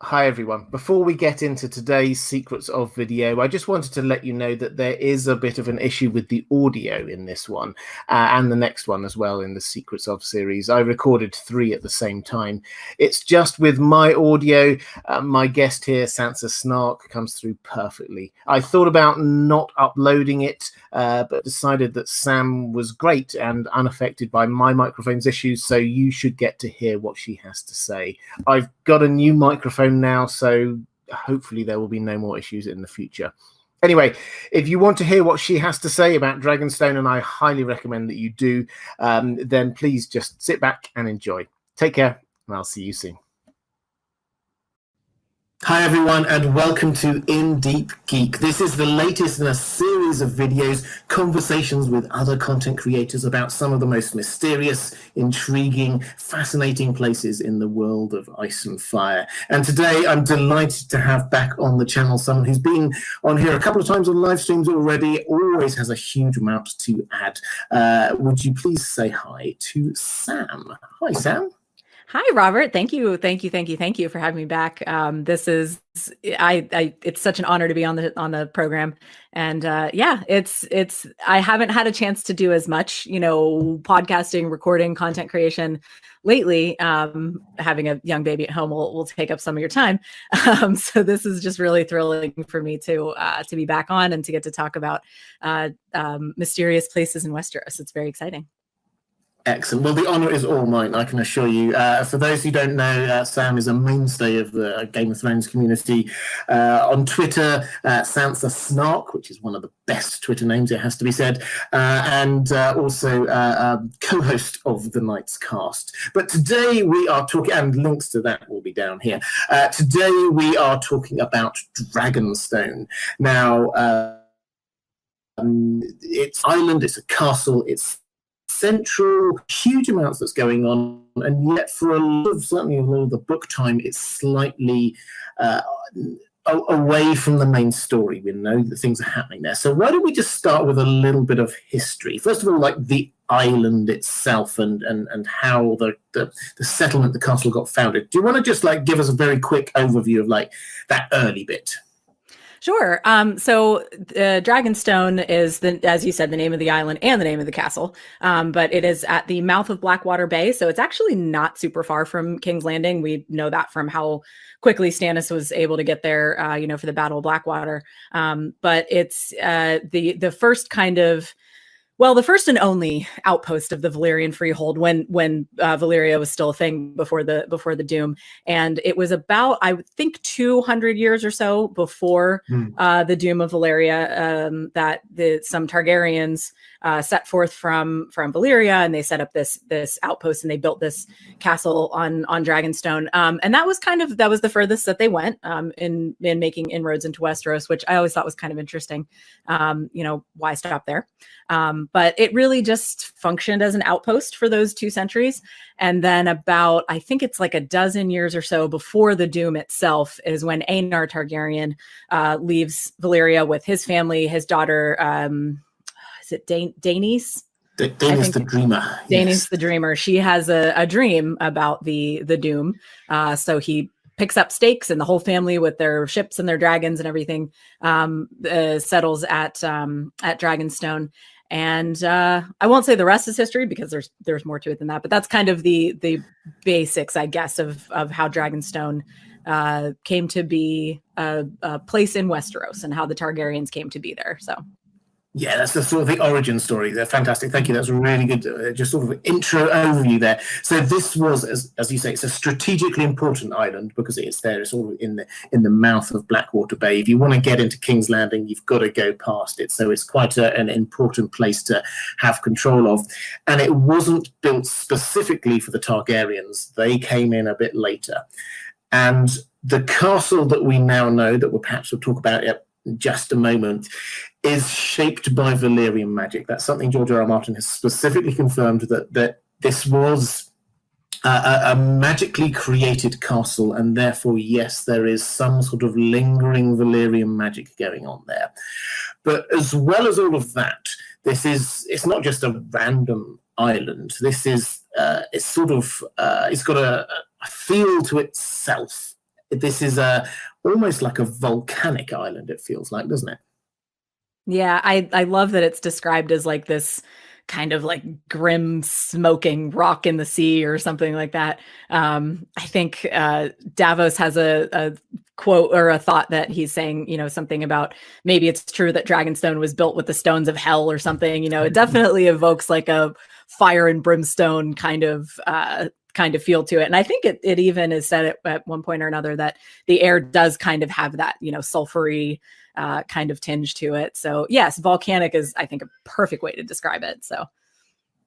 Hi everyone. Before we get into today's Secrets of video, I just wanted to let you know that there is a bit of an issue with the audio in this one and the next one as well in the Secrets of series. I recorded 3 at the same time. It's just with my audio, my guest here, Sansa Snark, comes through perfectly. I thought about not uploading it, but decided that Sam was great and unaffected by my microphone's issues, so you should get to hear what she has to say. I've got a new microphone now, so hopefully there will be no more issues in the future. Anyway, if you want to hear what she has to say about Dragonstone, and I highly recommend that you do, then please just sit back and enjoy. Take care, and I'll see you soon. Hi everyone, and welcome to Deep Geek. This is the latest in a series of videos, conversations with other content creators about some of the most mysterious, intriguing, fascinating places in the world of ice and fire. And today I'm delighted to have back on the channel someone who's been on here a couple of times on live streams already, always has a huge amount to add. Would you please say hi to Sam? Hi, Sam. Hi, Robert. Thank you for having me back. It's such an honor to be on the program, and I haven't had a chance to do as much, podcasting, recording, content creation lately. Having a young baby at home will take up some of your time, so this is just really thrilling for me to be back on and to get to talk about mysterious places in Westeros. It's very exciting. Excellent. Well, the honour is all mine, I can assure you. For those who don't know, Sam is a mainstay of the Game of Thrones community. On Twitter, Sansa Snark, which is one of the best Twitter names, it has to be said, and also co-host of the Night's Cast. But today we are talking, and links to that will be down here. Today we are talking about Dragonstone. Now, it's island, it's a castle, it's central, huge amounts that's going on, and yet for a lot of, certainly a lot of the book time, it's slightly away from the main story. We know that things are happening there. So why don't we just start with a little bit of history? First of all, like the island itself and how the settlement, the castle got founded. Do you want to just like give us a very quick overview of like that early bit? Sure. So Dragonstone is, as you said, the name of the island and the name of the castle, but it is at the mouth of Blackwater Bay, so it's actually not super far from King's Landing. We know that from how quickly Stannis was able to get there, for the Battle of Blackwater. But it's the first kind of, well, the first and only outpost of the Valyrian freehold when Valyria was still a thing before the Doom, and it was about, I think, 200 years or so before the Doom of Valyria that some Targaryens set forth from Valyria, and they set up this outpost, and they built this castle on Dragonstone, and that was the furthest that they went in making inroads into Westeros, which I always thought was kind of interesting. Why stop there? But it really just functioned as an outpost for those 2 centuries. And then about, I think it's like a dozen years or so before the Doom itself is when Aenar Targaryen leaves Valyria with his family, his daughter, is it Daenerys? Daenerys the Dreamer. Daenerys yes. The Dreamer. She has a dream about the Doom. So he picks up stakes, and the whole family with their ships and their dragons and everything settles at Dragonstone. And I won't say the rest is history because there's more to it than that, but that's kind of the basics, I guess, of how Dragonstone came to be a place in Westeros and how the Targaryens came to be there. So. Yeah, that's the sort of the origin story. They're fantastic. Thank you. That's a really good, just sort of intro overview there. So this was, as you say, it's a strategically important island because it's there. It's all in the mouth of Blackwater Bay. If you want to get into King's Landing, you've got to go past it. So it's quite an important place to have control of. And it wasn't built specifically for the Targaryens. They came in a bit later. And the castle that we now know, that we'll talk about it in just a moment, is shaped by Valyrian magic. That's something George R.R. Martin has specifically confirmed, that this was a magically created castle, and therefore, yes, there is some sort of lingering Valyrian magic going on there. But as well as all of that, it's not just a random island. This is it's got a feel to itself. this is almost like a volcanic island, it feels like, doesn't it? Yeah, I love that it's described as like this kind of like grim smoking rock in the sea or something like that. I think Davos has a quote or a thought that he's saying, something about maybe it's true that Dragonstone was built with the stones of hell or something. It definitely evokes like a fire and brimstone kind of feel to it. And I think it even is said at one point or another that the air does kind of have that, sulfury kind of tinge to it. So yes, volcanic is, I think, a perfect way to describe it. So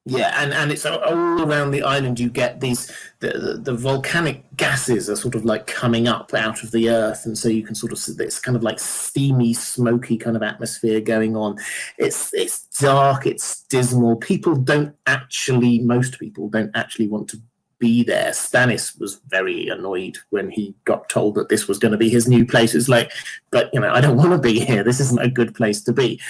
yeah, and it's all around the island. You get the volcanic gases are sort of like coming up out of the earth, and so you can sort of see this kind of like steamy, smoky kind of atmosphere going on. It's dark, it's dismal. Most people don't actually want to be there. Stannis was very annoyed when he got told that this was going to be his new place. It's like, but I don't want to be here. This isn't a good place to be.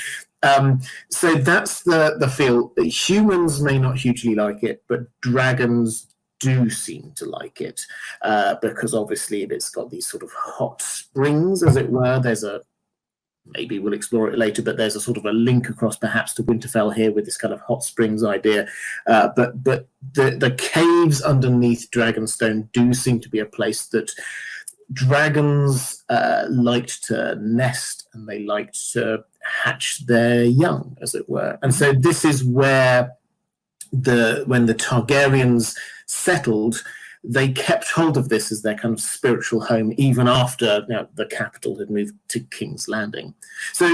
So that's the feel. Humans may not hugely like it, but dragons do seem to like it because obviously it's got these sort of hot springs, as it were. Maybe we'll explore it later, but there's a sort of a link across perhaps to Winterfell here with this kind of hot springs idea. But the caves underneath Dragonstone do seem to be a place that dragons liked to nest, and they liked to hatch their young, as it were. And so this is where when the Targaryens settled, they kept hold of this as their kind of spiritual home, even after the capital had moved to King's Landing. So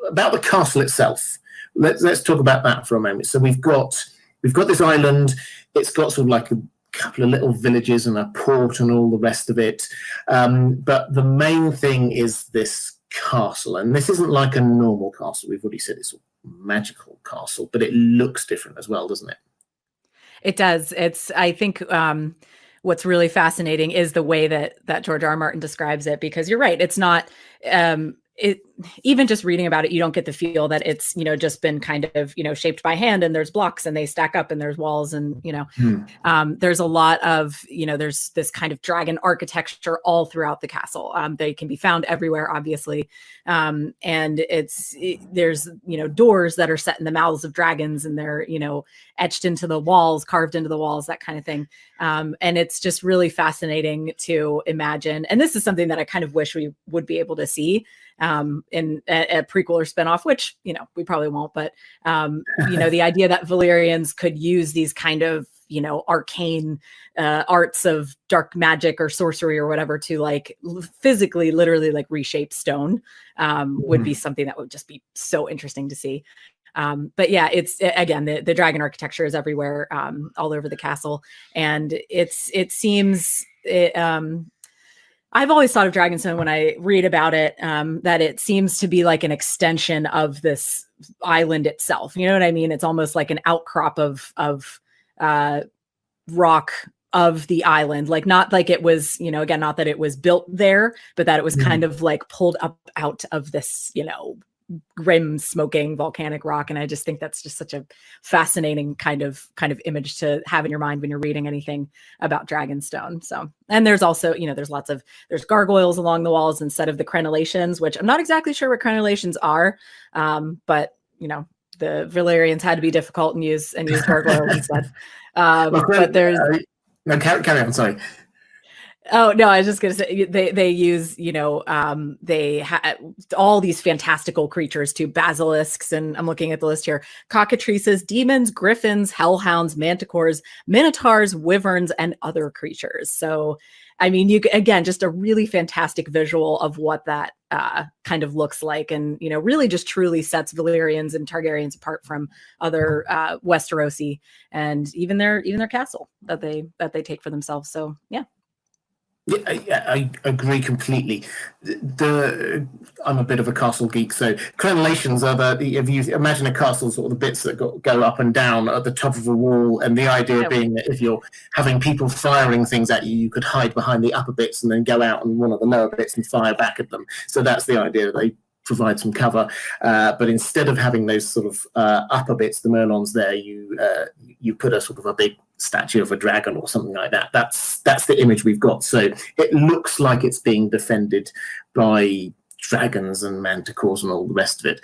about the castle itself, let's talk about that for a moment. So we've got this island. It's got sort of like a couple of little villages and a port and all the rest of it. But the main thing is this castle, and this isn't like a normal castle. We've already said it's a magical castle, but it looks different as well, doesn't it? It does. I think what's really fascinating is the way that George R. R. Martin describes it, because you're right. It's not, even just reading about it, you don't get the feel that it's, just been kind of, shaped by hand, and there's blocks and they stack up and there's walls, and, there's a lot of, there's this kind of dragon architecture all throughout the castle. They can be found everywhere, obviously. And there's, doors that are set in the mouths of dragons, and they're, etched into the walls, carved into the walls, that kind of thing. And it's just really fascinating to imagine. And this is something that I kind of wish we would be able to see in a prequel or spinoff, which, we probably won't, but, the idea that Valyrians could use these kind of, arcane arts of dark magic or sorcery or whatever to like physically, literally like reshape stone would be something that would just be so interesting to see. But yeah, it's again, the dragon architecture is everywhere, all over the castle. And it seems, I've always thought of Dragonstone when I read about it, that it seems to be like an extension of this island itself. You know what I mean? It's almost like an outcrop of rock of the island, like not like it was, again, not that it was built there, but that it was kind of like pulled up out of this, grim smoking volcanic rock. And I just think that's just such a fascinating kind of image to have in your mind when you're reading anything about Dragonstone. So, and there's also, there's gargoyles along the walls instead of the crenellations, which I'm not exactly sure what crenellations are. But the Valyrians had to be difficult and use gargoyles instead. But there's no, carry on, sorry. Oh no, I was just gonna say they use they all these fantastical creatures too, basilisks, and I'm looking at the list here: cockatrices, demons, griffins, hellhounds, manticores, minotaurs, wyverns, and other creatures. So, I mean, you again, just a really fantastic visual of what that kind of looks like, and really just truly sets Valyrians and Targaryens apart from other Westerosi, and even their castle that they take for themselves. So yeah. Yeah, I agree completely. I'm a bit of a castle geek, so crenellations are if you imagine a castle, sort of the bits that go up and down at the top of a wall, and the idea being that if you're having people firing things at you, you could hide behind the upper bits and then go out on one of the lower bits and fire back at them. So that's the idea. They provide some cover. But instead of having those sort of upper bits, the Merlons there, you put a sort of a big statue of a dragon or something like that. That's the image we've got. So it looks like it's being defended by dragons and manticores and all the rest of it,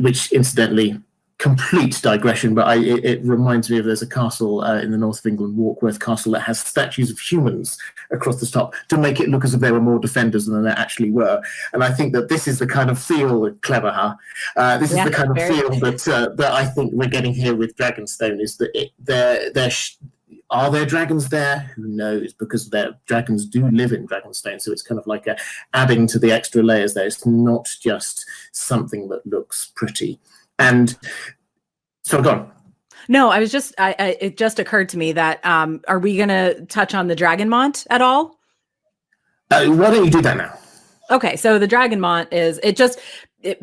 which incidentally, complete digression, but it reminds me of, there's a castle in the north of England, Warkworth Castle, that has statues of humans across the top to make it look as if there were more defenders than there actually were. And I think that this is the kind of feel, clever, huh? This is the kind of feel that I think we're getting here with Dragonstone, is that are there dragons there? Who knows? Because dragons do live in Dragonstone, so it's kind of like adding to the extra layers there. It's not just something that looks pretty. And so go on. No, I was just, it just occurred to me that, are we going to touch on the Dragonmont at all? Why don't you do that now? Okay, so the Dragonmont is,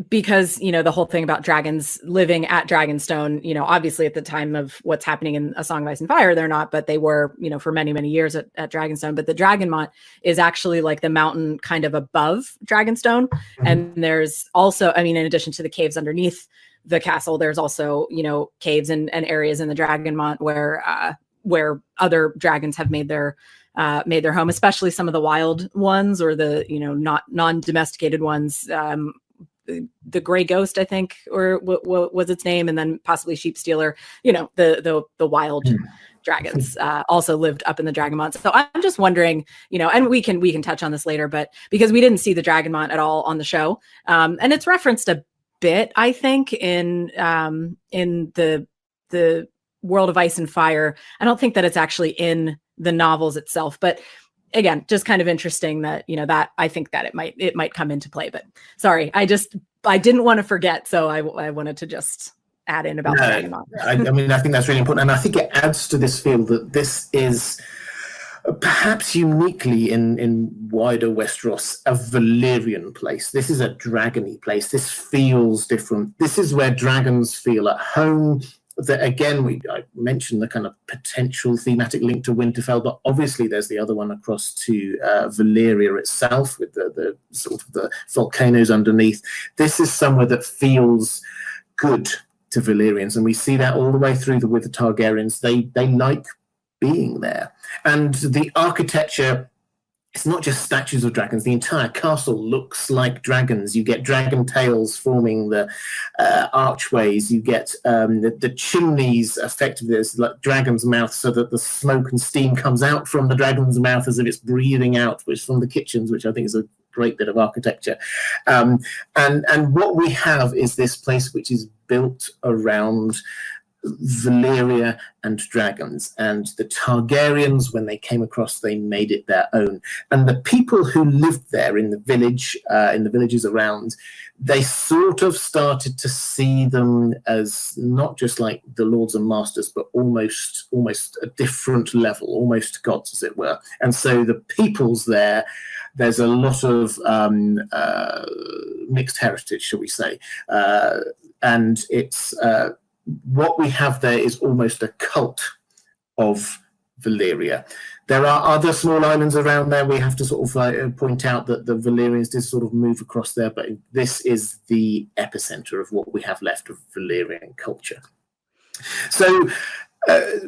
because, the whole thing about dragons living at Dragonstone, obviously at the time of what's happening in A Song of Ice and Fire, they're not, but they were, for many, many years at Dragonstone. But the Dragonmont is actually like the mountain kind of above Dragonstone. Mm-hmm. And there's also, in addition to the caves underneath the castle, there's also, caves and areas in the Dragonmont where other dragons have made their home, especially some of the wild ones, or the, not non-domesticated ones. The Gray Ghost, I think, or what was its name, and then possibly Sheep Stealer. The wild dragons also lived up in the Dragonmont. So I'm just wondering, and we can touch on this later, but because we didn't see the Dragonmont at all on the show, and it's referenced a bit, I think, in the World of Ice and Fire. I don't think that it's actually in the novels itself, but again, just kind of interesting that, that I think that it might come into play. But sorry, I didn't want to forget, so I wanted to just add in about the Dragonmont. I think that's really important, and I think it adds to this feel that this is perhaps uniquely in wider Westeros a Valyrian place. This is a dragony place. This feels different. This is where dragons feel at home. That again, I mentioned the kind of potential thematic link to Winterfell, but obviously there's the other one across to Valyria itself, with the sort of the volcanoes underneath. This is somewhere that feels good to Valyrians, and we see that all the way through with the Targaryens. They like being there, and the architecture. It's not just statues of dragons. The entire castle looks like dragons. You get dragon tails forming the archways. You get the chimneys, effectively, as like dragon's mouth, so that the smoke and steam comes out from the dragon's mouth as if it's breathing out, which from the kitchens, which I think is a great bit of architecture. And what we have is this place which is built around Valyria and dragons, and the Targaryens, when they came across, they made it their own. And the people who lived there in the village, in the villages around, they sort of started to see them as not just like the lords and masters, but almost a different level, almost gods, as it were. And so the peoples there's a lot of mixed heritage, shall we say, and it's what we have there is almost a cult of Valyria. There are other small islands around there. We have to sort of point out that the Valyrians did sort of move across there, but this is the epicenter of what we have left of Valyrian culture. So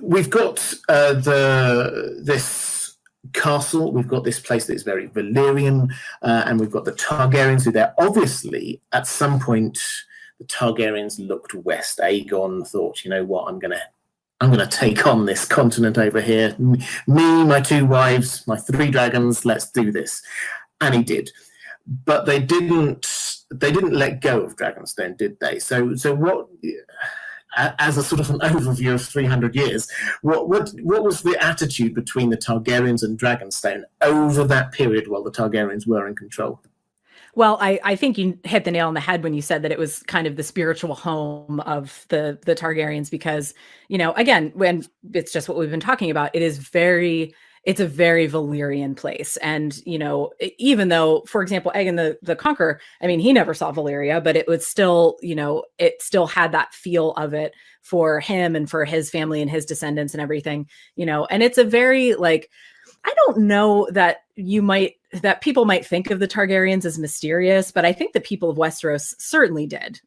we've got this castle, we've got this place that is very Valyrian, and we've got the Targaryens who they're obviously at some point. The Targaryens looked west. Aegon thought, you know what, I'm gonna take on this continent over here. Me, my 2 wives, my 3 dragons, let's do this. And he did. But they didn't let go of Dragonstone, did they? So what, as a sort of an overview of 300 years, what was the attitude between the Targaryens and Dragonstone over that period while the Targaryens were in control? Well, I think you hit the nail on the head when you said that it was kind of the spiritual home of the Targaryens, because, again, when it's just what we've been talking about, it's a very Valyrian place. And, even though, for example, Aegon the Conqueror, he never saw Valyria, but it was still, it still had that feel of it for him and for his family and his descendants and everything, and it's a very, like, I don't know that you might that people might think of the Targaryens as mysterious, but I think the people of Westeros certainly did.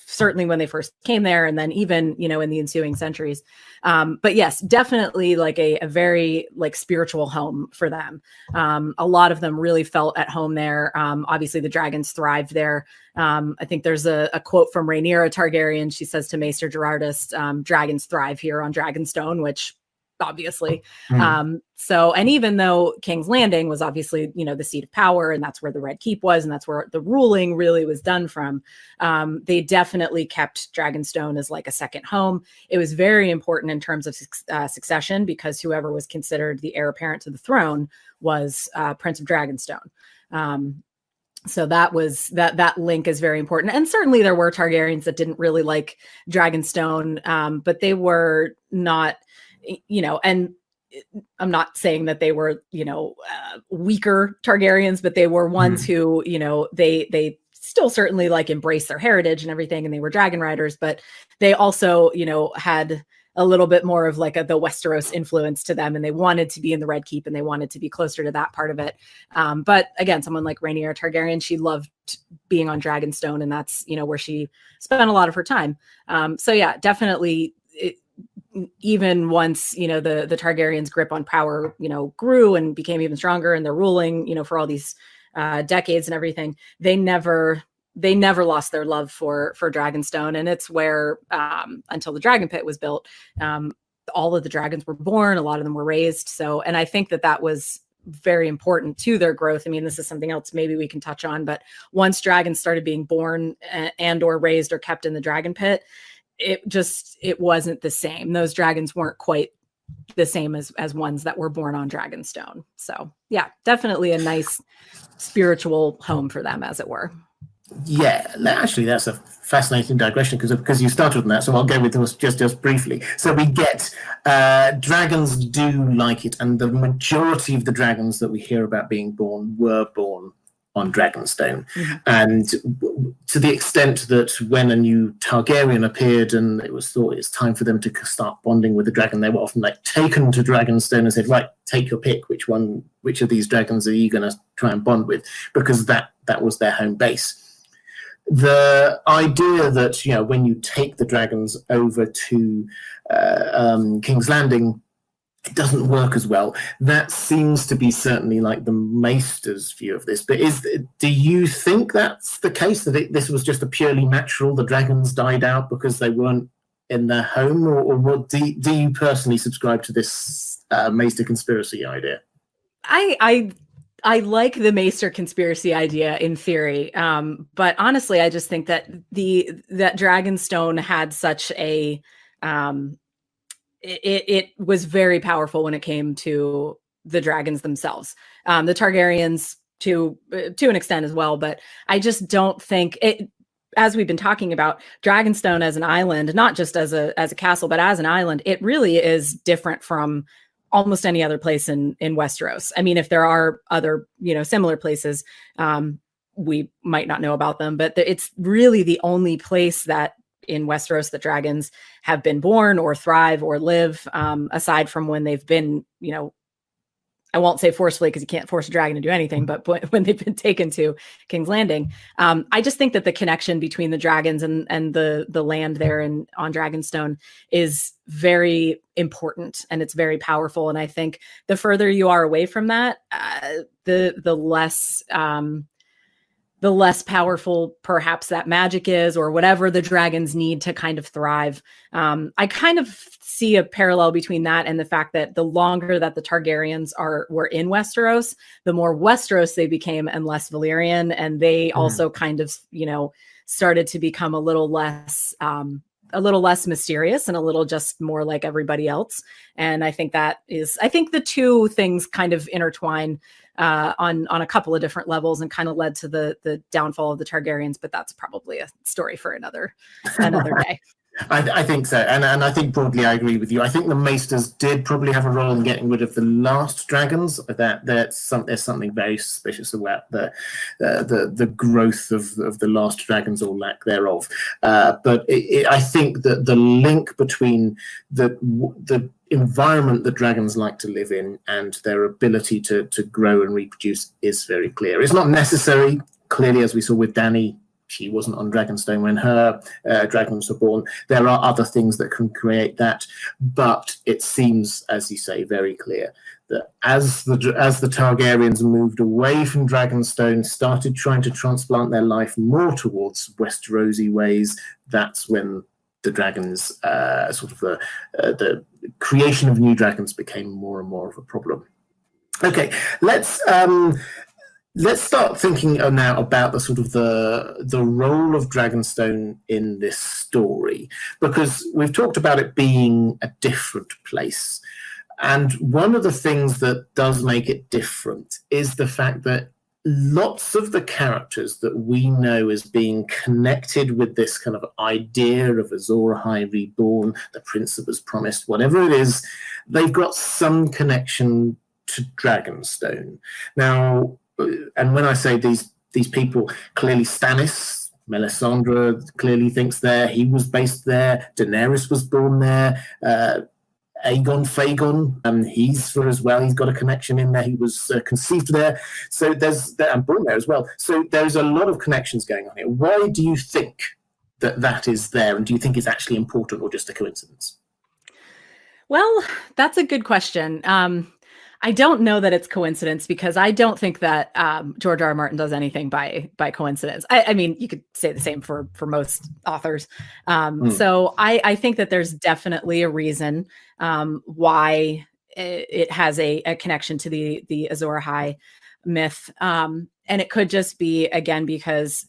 Certainly when they first came there, and then even, in the ensuing centuries. But yes, definitely like a very like spiritual home for them. A lot of them really felt at home there. Obviously the dragons thrived there. I think there's a quote from Rhaenyra Targaryen. She says to Maester Gerardus, dragons thrive here on Dragonstone, which obviously. So, and even though King's Landing was obviously, the seat of power, and that's where the Red Keep was, and that's where the ruling really was done from, they definitely kept Dragonstone as like a second home. It was very important in terms of succession, because whoever was considered the heir apparent to the throne was Prince of Dragonstone. So that link is very important. And certainly there were Targaryens that didn't really like Dragonstone, but they were not, and I'm not saying that they were, weaker Targaryens, but they were ones who, they still certainly like embraced their heritage and everything, and they were dragon riders, but they also, had a little bit more of like the Westeros influence to them, and they wanted to be in the Red Keep, and they wanted to be closer to that part of it. But again, someone like Rhaenyra Targaryen, she loved being on Dragonstone, and that's, where she spent a lot of her time. So yeah, definitely. Even once, the Targaryens' grip on power, grew and became even stronger, and they're ruling, for all these decades and everything, they never lost their love for Dragonstone. And it's where, until the Dragon Pit was built, all of the dragons were born, a lot of them were raised. So, and I think that was very important to their growth. I mean, this is something else maybe we can touch on, but once dragons started being born and or raised or kept in the Dragon Pit, it wasn't the same. Those dragons weren't quite the same as ones that were born on Dragonstone. So yeah, definitely a nice spiritual home for them, as it were. Yeah, actually, that's a fascinating digression because you started on that, so I'll go with this just briefly. So we get dragons do like it, and the majority of the dragons that we hear about being born were born on Dragonstone. And to the extent that when a new Targaryen appeared and it was thought it's time for them to start bonding with the dragon, they were often like taken to Dragonstone and said, right, take your pick, which of these dragons are you going to try and bond with, because that was their home base. The idea that, when you take the dragons over to King's Landing, it doesn't work as well. That seems to be certainly like the Maester's view of this. But do you think that's the case, that this was just a purely natural, the dragons died out because they weren't in their home, or what do you personally subscribe to this Maester conspiracy idea? I like the Maester conspiracy idea in theory, but honestly, I just think that that Dragonstone had such a it was very powerful when it came to the dragons themselves, the Targaryens to an extent as well. But I just don't think it, as we've been talking about, Dragonstone as an island, not just as a castle, but as an island, it really is different from almost any other place in Westeros. I mean, if there are other, similar places, we might not know about them, but it's really the only place that in Westeros that dragons have been born or thrive or live, aside from when they've been, I won't say forcefully because you can't force a dragon to do anything, but when they've been taken to King's Landing. I just think that the connection between the dragons and the land there and on Dragonstone is very important, and it's very powerful. And I think the further you are away from that, the less powerful perhaps that magic is, or whatever the dragons need to kind of thrive. I kind of see a parallel between that and the fact that the longer that the Targaryens were in Westeros, the more Westeros they became and less Valyrian. And they also kind of, started to become a little less mysterious and a little just more like everybody else. And I think the two things kind of intertwine on a couple of different levels, and kind of led to the downfall of the Targaryens. But that's probably a story for another day. I think so, and I think broadly I agree with you. I think the Maesters did probably have a role in getting rid of the last dragons. There's something very suspicious about the growth of the last dragons or lack thereof. But I think that the link between the environment that dragons like to live in and their ability to grow and reproduce is very clear. It's not necessary, clearly, as we saw with Dany. She wasn't on Dragonstone when her dragons were born. There are other things that can create that, but it seems, as you say, very clear that as the Targaryens moved away from Dragonstone, started trying to transplant their life more towards Westerosi ways, that's when the dragons, the creation of new dragons became more and more of a problem. Okay, let's start thinking now about the role of Dragonstone in this story, because we've talked about it being a different place. And one of the things that does make it different is the fact that lots of the characters that we know as being connected with this kind of idea of Azure Ahai reborn, the Prince that was promised, whatever it is, they've got some connection to Dragonstone. Now, and when I say these people, clearly Stannis, Melisandre clearly thinks there. He was based there. Daenerys was born there. Aegon, he's for as well. He's got a connection in there. He was conceived there. So and born there as well. So there's a lot of connections going on here. Why do you think that is there? And do you think it's actually important or just a coincidence? Well, that's a good question. I don't know that it's coincidence, because I don't think that George R. R. Martin does anything by coincidence. I mean, you could say the same for most authors. So I think that there's definitely a reason why it has a connection to the Azure Ahai myth. And it could just be, again, because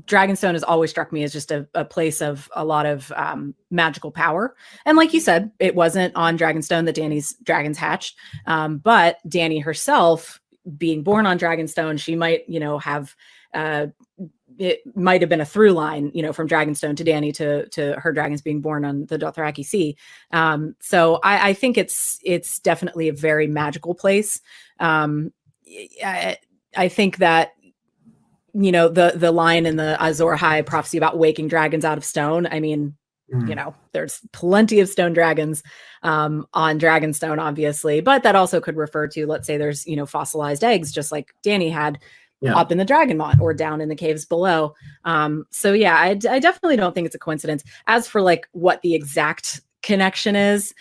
Dragonstone has always struck me as just a place of a lot of magical power. And like you said, it wasn't on Dragonstone that Dany's dragons hatched. But Dany herself, being born on Dragonstone, she might, have, it might have been a through line, from Dragonstone to Dany to her dragons being born on the Dothraki Sea. So I think it's definitely a very magical place. I think that, the line in the Azure Ahai prophecy about waking dragons out of stone. I mean, there's plenty of stone dragons on Dragonstone, obviously, but that also could refer to, let's say there's, fossilized eggs, just like Dany had up in the Dragonmont or down in the caves below. So yeah, I definitely don't think it's a coincidence. As for like what the exact connection is,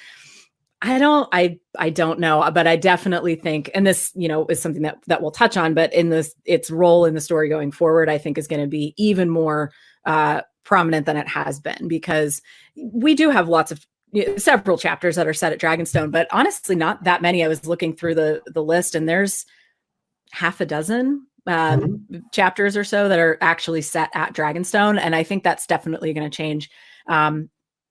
I don't know, but I definitely think, and this, is something that we'll touch on, but in this, its role in the story going forward, I think is going to be even more prominent than it has been, because we do have several chapters that are set at Dragonstone, but honestly, not that many. I was looking through the list, and there's half a dozen chapters or so that are actually set at Dragonstone. And I think that's definitely going to change when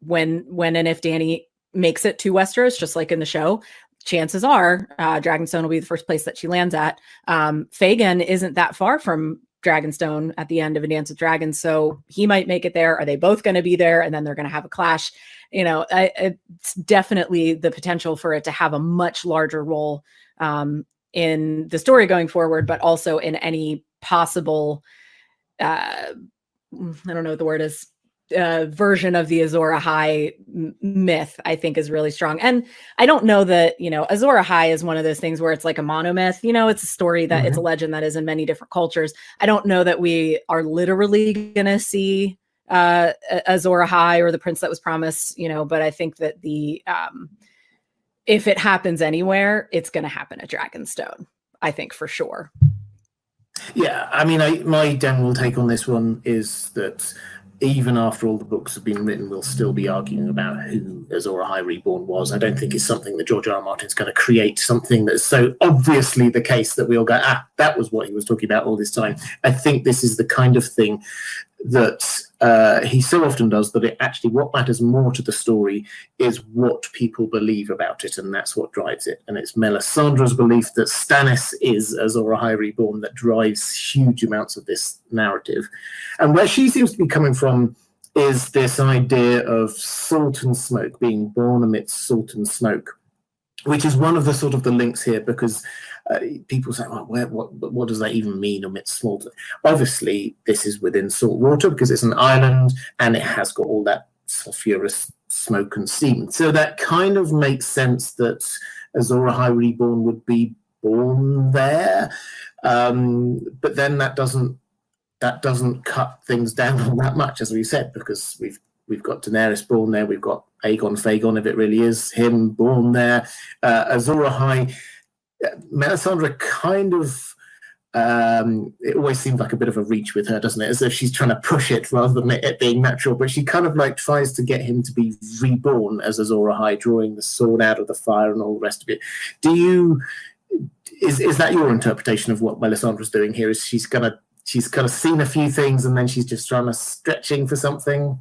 and if Dany makes it to Westeros, just like in the show. Chances are Dragonstone will be the first place that she lands at. Fagin isn't that far from Dragonstone at the end of A Dance with Dragons, so he might make it there. Are they both going to be there, and then they're going to have a clash? It's definitely the potential for it to have a much larger role in the story going forward, but also in any possible I don't know what the word is, version of the Azure Ahai myth, I think is really strong. And I don't know that, Azure Ahai is one of those things where it's like a monomyth, it's a story that it's a legend that is in many different cultures. I don't know that we are literally going to see Azure Ahai or the Prince that was promised, but I think that if it happens anywhere, it's going to happen at Dragonstone, I think, for sure. Yeah, I mean, my general take on this one is that even after all the books have been written, we'll still be arguing about who Azure Ahai Reborn was. I don't think it's something that George R. R. Martin's going to create something that's so obviously the case that we all go, that was what he was talking about all this time. I think this is the kind of thing that he so often does, that it actually, what matters more to the story is what people believe about it, and that's what drives it. And it's Melisandre's belief that Stannis is Azure Ahai Reborn that drives huge amounts of this narrative. And where she seems to be coming from is this idea of salt and smoke, being born amidst salt and smoke, which is one of the sort of the links here, because people say, well, what does that even mean amidst salt? Obviously, this is within salt water because it's an island and it has got all that sulfurous smoke and steam. So that kind of makes sense that Azure Ahai Reborn would be born there. But then that doesn't cut things down on that much, as we said, because we've got Daenerys born there, we've got Aegon Phaegon, if it really is him, born there. Azure Ahai, Melisandre kind of, it always seems like a bit of a reach with her, doesn't it? As if she's trying to push it rather than it being natural, but she kind of like tries to get him to be reborn as Azure Ahai, drawing the sword out of the fire and all the rest of it. Is that your interpretation of what Melisandre's doing here? Is she's kind of seen a few things and then she's just trying to stretching for something?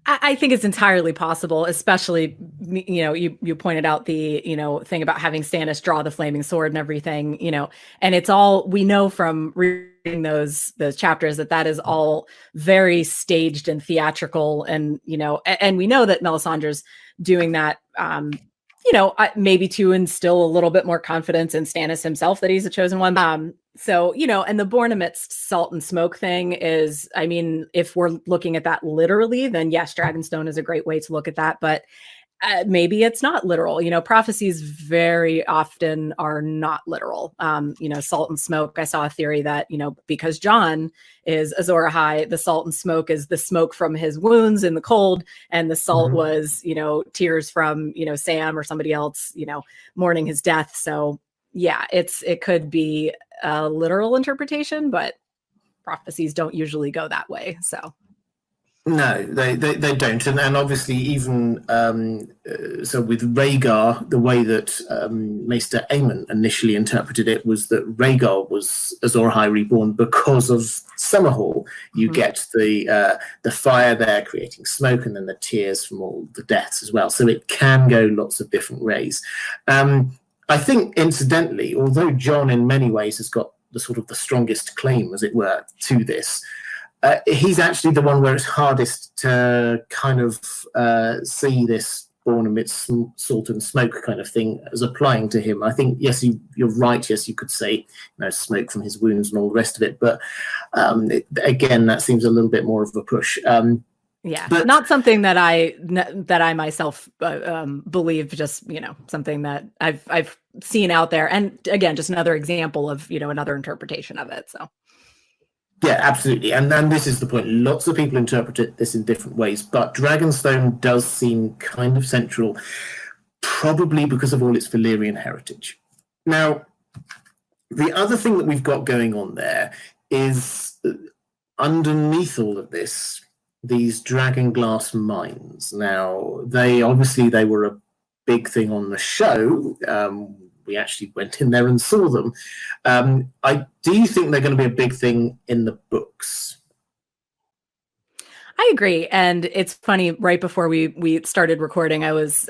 I think it's entirely possible, especially, you pointed out the, thing about having Stannis draw the flaming sword and everything, and it's all, we know from reading those chapters that is all very staged and theatrical. And, and we know that Melisandre's doing that, maybe to instill a little bit more confidence in Stannis himself that he's a chosen one. So, and the born amidst salt and smoke thing is, I mean, if we're looking at that literally, then yes, Dragonstone is a great way to look at that. But maybe it's not literal. Prophecies very often are not literal. Salt and smoke. I saw a theory that, because Jon is Azor Ahai, the salt and smoke is the smoke from his wounds in the cold, and the salt was, tears from, Sam or somebody else, mourning his death. So yeah, it could be a literal interpretation, but prophecies don't usually go that way. So. No, they don't, and obviously even so with Rhaegar, the way that Maester Aemon initially interpreted it was that Rhaegar was Azor Ahai Reborn because of Summerhall. You get the fire there creating smoke, and then the tears from all the deaths as well. So it can go lots of different ways. I think, incidentally, although Jon in many ways has got the sort of the strongest claim, as it were, to this. He's actually the one where it's hardest to kind of see this born amidst salt and smoke kind of thing as applying to him. I think, yes, you're right. Yes, you could say, smoke from his wounds and all the rest of it. But again, that seems a little bit more of a push. Yeah, but not something that I myself believe. Just something that I've seen out there, and again, just another example of another interpretation of it. So. Yeah, absolutely. And then this is the point. Lots of people interpret this in different ways, but Dragonstone does seem kind of central, probably because of all its Valyrian heritage. Now, the other thing that we've got going on there is underneath all of this, these dragonglass mines. Now, they were a big thing on the show. We actually went in there and saw them. Do you think they're going to be a big thing in the books? I agree. And it's funny, right before we started recording, I was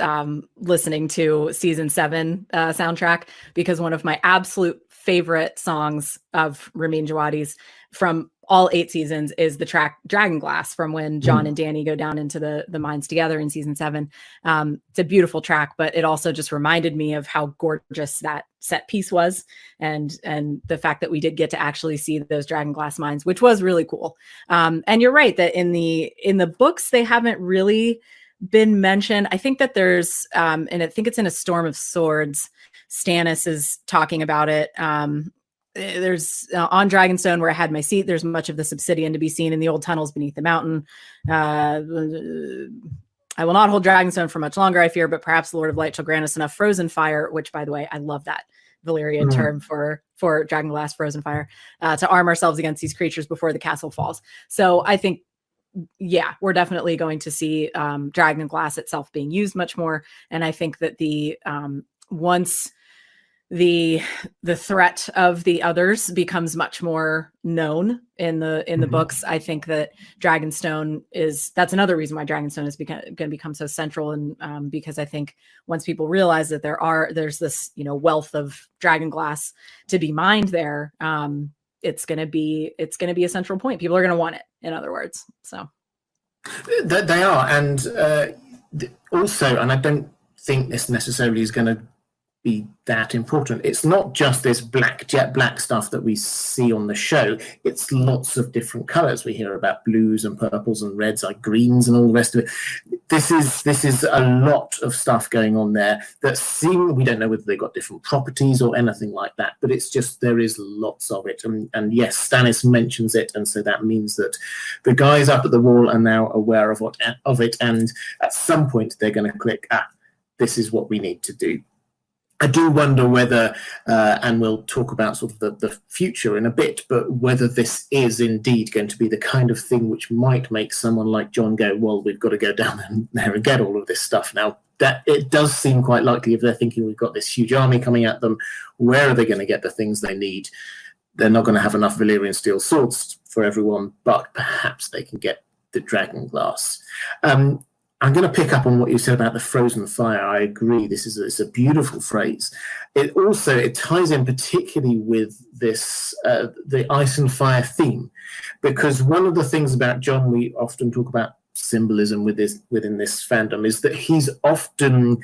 listening to season 7 soundtrack, because one of my absolute favorite songs of Ramin Djawadi's from all 8 seasons is the track Dragonglass, from when Jon and Dany go down into the mines together in season 7. It's a beautiful track, but it also just reminded me of how gorgeous that set piece was, and the fact that we did get to actually see those Dragonglass mines, which was really cool. And you're right that in the books, they haven't really been mentioned. I think that there's, and I think it's in A Storm of Swords, Stannis is talking about it. There's on Dragonstone, where I had my seat, there's much of this obsidian to be seen in the old tunnels beneath the mountain. I will not hold Dragonstone for much longer, I fear, but perhaps the Lord of Light shall grant us enough frozen fire, which, by the way, I love that Valyrian term for Dragonglass, frozen fire, to arm ourselves against these creatures before the castle falls. So I think, yeah, we're definitely going to see Dragonglass itself being used much more. And I think that once the threat of the others becomes much more known in the books, I think that Dragonstone that's another reason why Dragonstone is going to become so central. And because I think once people realize that there's this wealth of dragonglass to be mined there, it's going to be a central point. People are going to want it, in other words. So They are, and also, and I don't think this necessarily is going to be that important. It's not just this jet black stuff that we see on the show. It's lots of different colors. We hear about blues and purples and reds, like greens and all the rest of it. This is a lot of stuff going on there that we don't know whether they've got different properties or anything like that, but it's just, there is lots of it. And yes, Stannis mentions it, and so that means that the guys up at the wall are now aware of it, and at some point they're going to click, this is what we need to do. I do wonder whether, and we'll talk about sort of the future in a bit, but whether this is indeed going to be the kind of thing which might make someone like Jon go, well, we've got to go down there and get all of this stuff. Now, that it does seem quite likely if they're thinking we've got this huge army coming at them, where are they going to get the things they need? They're not going to have enough Valyrian steel swords for everyone, but perhaps they can get the dragon glass. I'm going to pick up on what you said about the frozen fire. I agree. It's a beautiful phrase. It ties in particularly with this the ice and fire theme, because one of the things about Jon, we often talk about symbolism within this fandom, is that he's often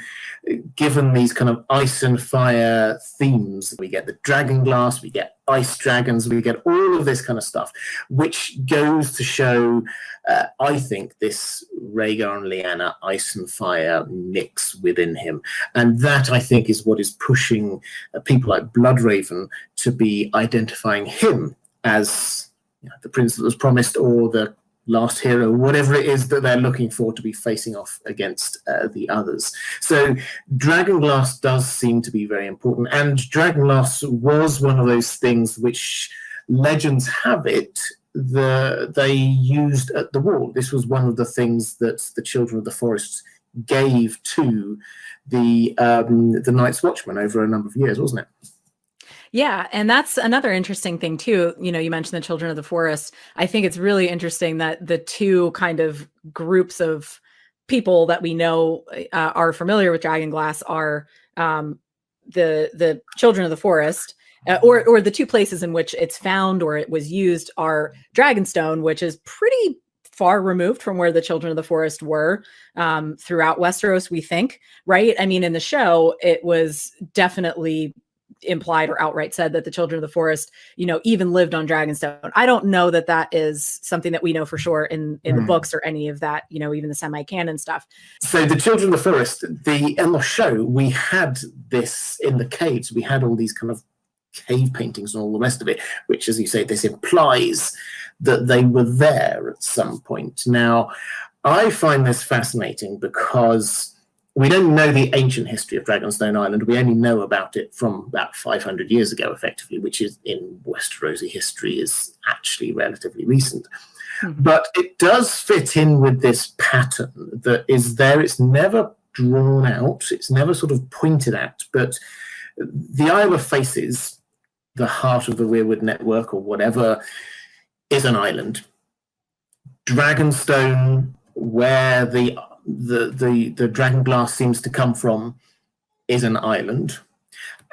given these kind of ice and fire themes. We get the dragon glass, we get ice dragons, we get all of this kind of stuff, which goes to show, I think, this Rhaegar and Lyanna ice and fire mix within him. And that, I think, is what is pushing people like Bloodraven to be identifying him as the prince that was promised, or the last hero, whatever it is that they're looking for to be facing off against the others. So Dragonglass does seem to be very important, and Dragonglass was one of those things which legends have it they used at the wall. This was one of the things that the Children of the Forest gave to the Night's Watchman over a number of years, wasn't it? Yeah, and that's another interesting thing too. You mentioned the Children of the Forest. I think it's really interesting that the two kind of groups of people that we know are familiar with Dragonglass are the Children of the Forest, or the two places in which it's found or it was used are Dragonstone, which is pretty far removed from where the Children of the Forest were throughout Westeros, we think, right? I mean, in the show, it was definitely implied or outright said that the Children of the Forest, even lived on Dragonstone. I don't know that that is something that we know for sure in the books or any of that, even the semi-canon stuff. So the Children of the Forest, in the show, we had this in the caves. We had all these kind of cave paintings and all the rest of it, which, as you say, this implies that they were there at some point. Now, I find this fascinating because we don't know the ancient history of Dragonstone Island. We only know about it from about 500 years ago, effectively, which is in Westerosi history is actually relatively recent. Mm-hmm. But it does fit in with this pattern that is there. It's never drawn out. It's never sort of pointed at. But the Isle of Faces, the heart of the Weirwood network or whatever, is an island. Dragonstone, where the Dragonglass seems to come from, is an island.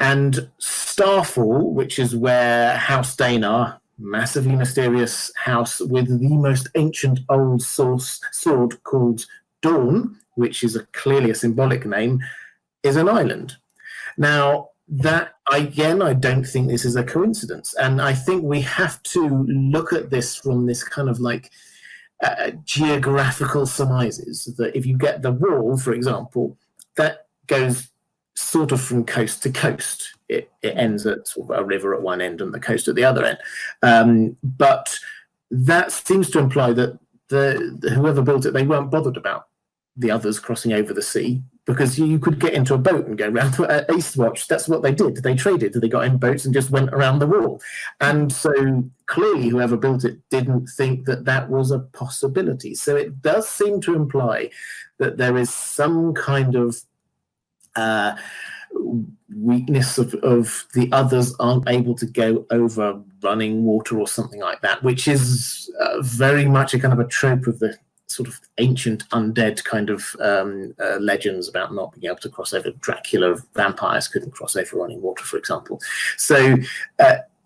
And Starfall, which is where House Daynar, massively mysterious house with the most ancient old sword called Dawn, which is clearly a symbolic name, is an island. Now, that, again, I don't think this is a coincidence. And I think we have to look at this from this kind of like geographical surmises, that if you get the wall, for example, that goes sort of from coast to coast. It ends at sort of a river at one end and the coast at the other end. But that seems to imply that whoever built it, they weren't bothered about the others crossing over the sea, because you could get into a boat and go around Eastwatch. That's what they did. They traded. They got in boats and just went around the wall. And so clearly whoever built it didn't think that that was a possibility. So it does seem to imply that there is some kind of weakness of the others aren't able to go over running water or something like that, which is very much a kind of a trope of the sort of ancient undead kind of legends about not being able to cross over. Dracula, vampires couldn't cross over running water, for example. So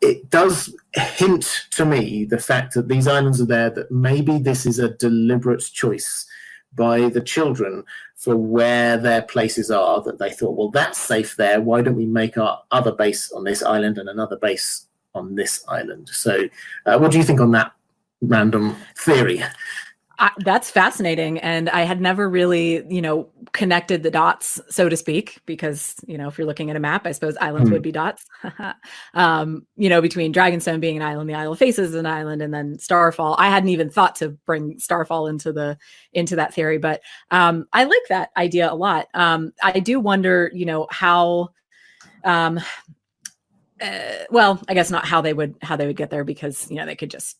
it does hint to me the fact that these islands are there, that maybe this is a deliberate choice by the children for where their places are, that they thought, well, that's safe there. Why don't we make our other base on this island and another base on this island? So what do you think on that random theory? That's fascinating. And I had never really, connected the dots, so to speak, because, if you're looking at a map, I suppose islands would be dots, between Dragonstone being an island, the Isle of Faces an island, and then Starfall. I hadn't even thought to bring Starfall into that theory, but I like that idea a lot. I do wonder, how, well, I guess not how they would get there, because, they could just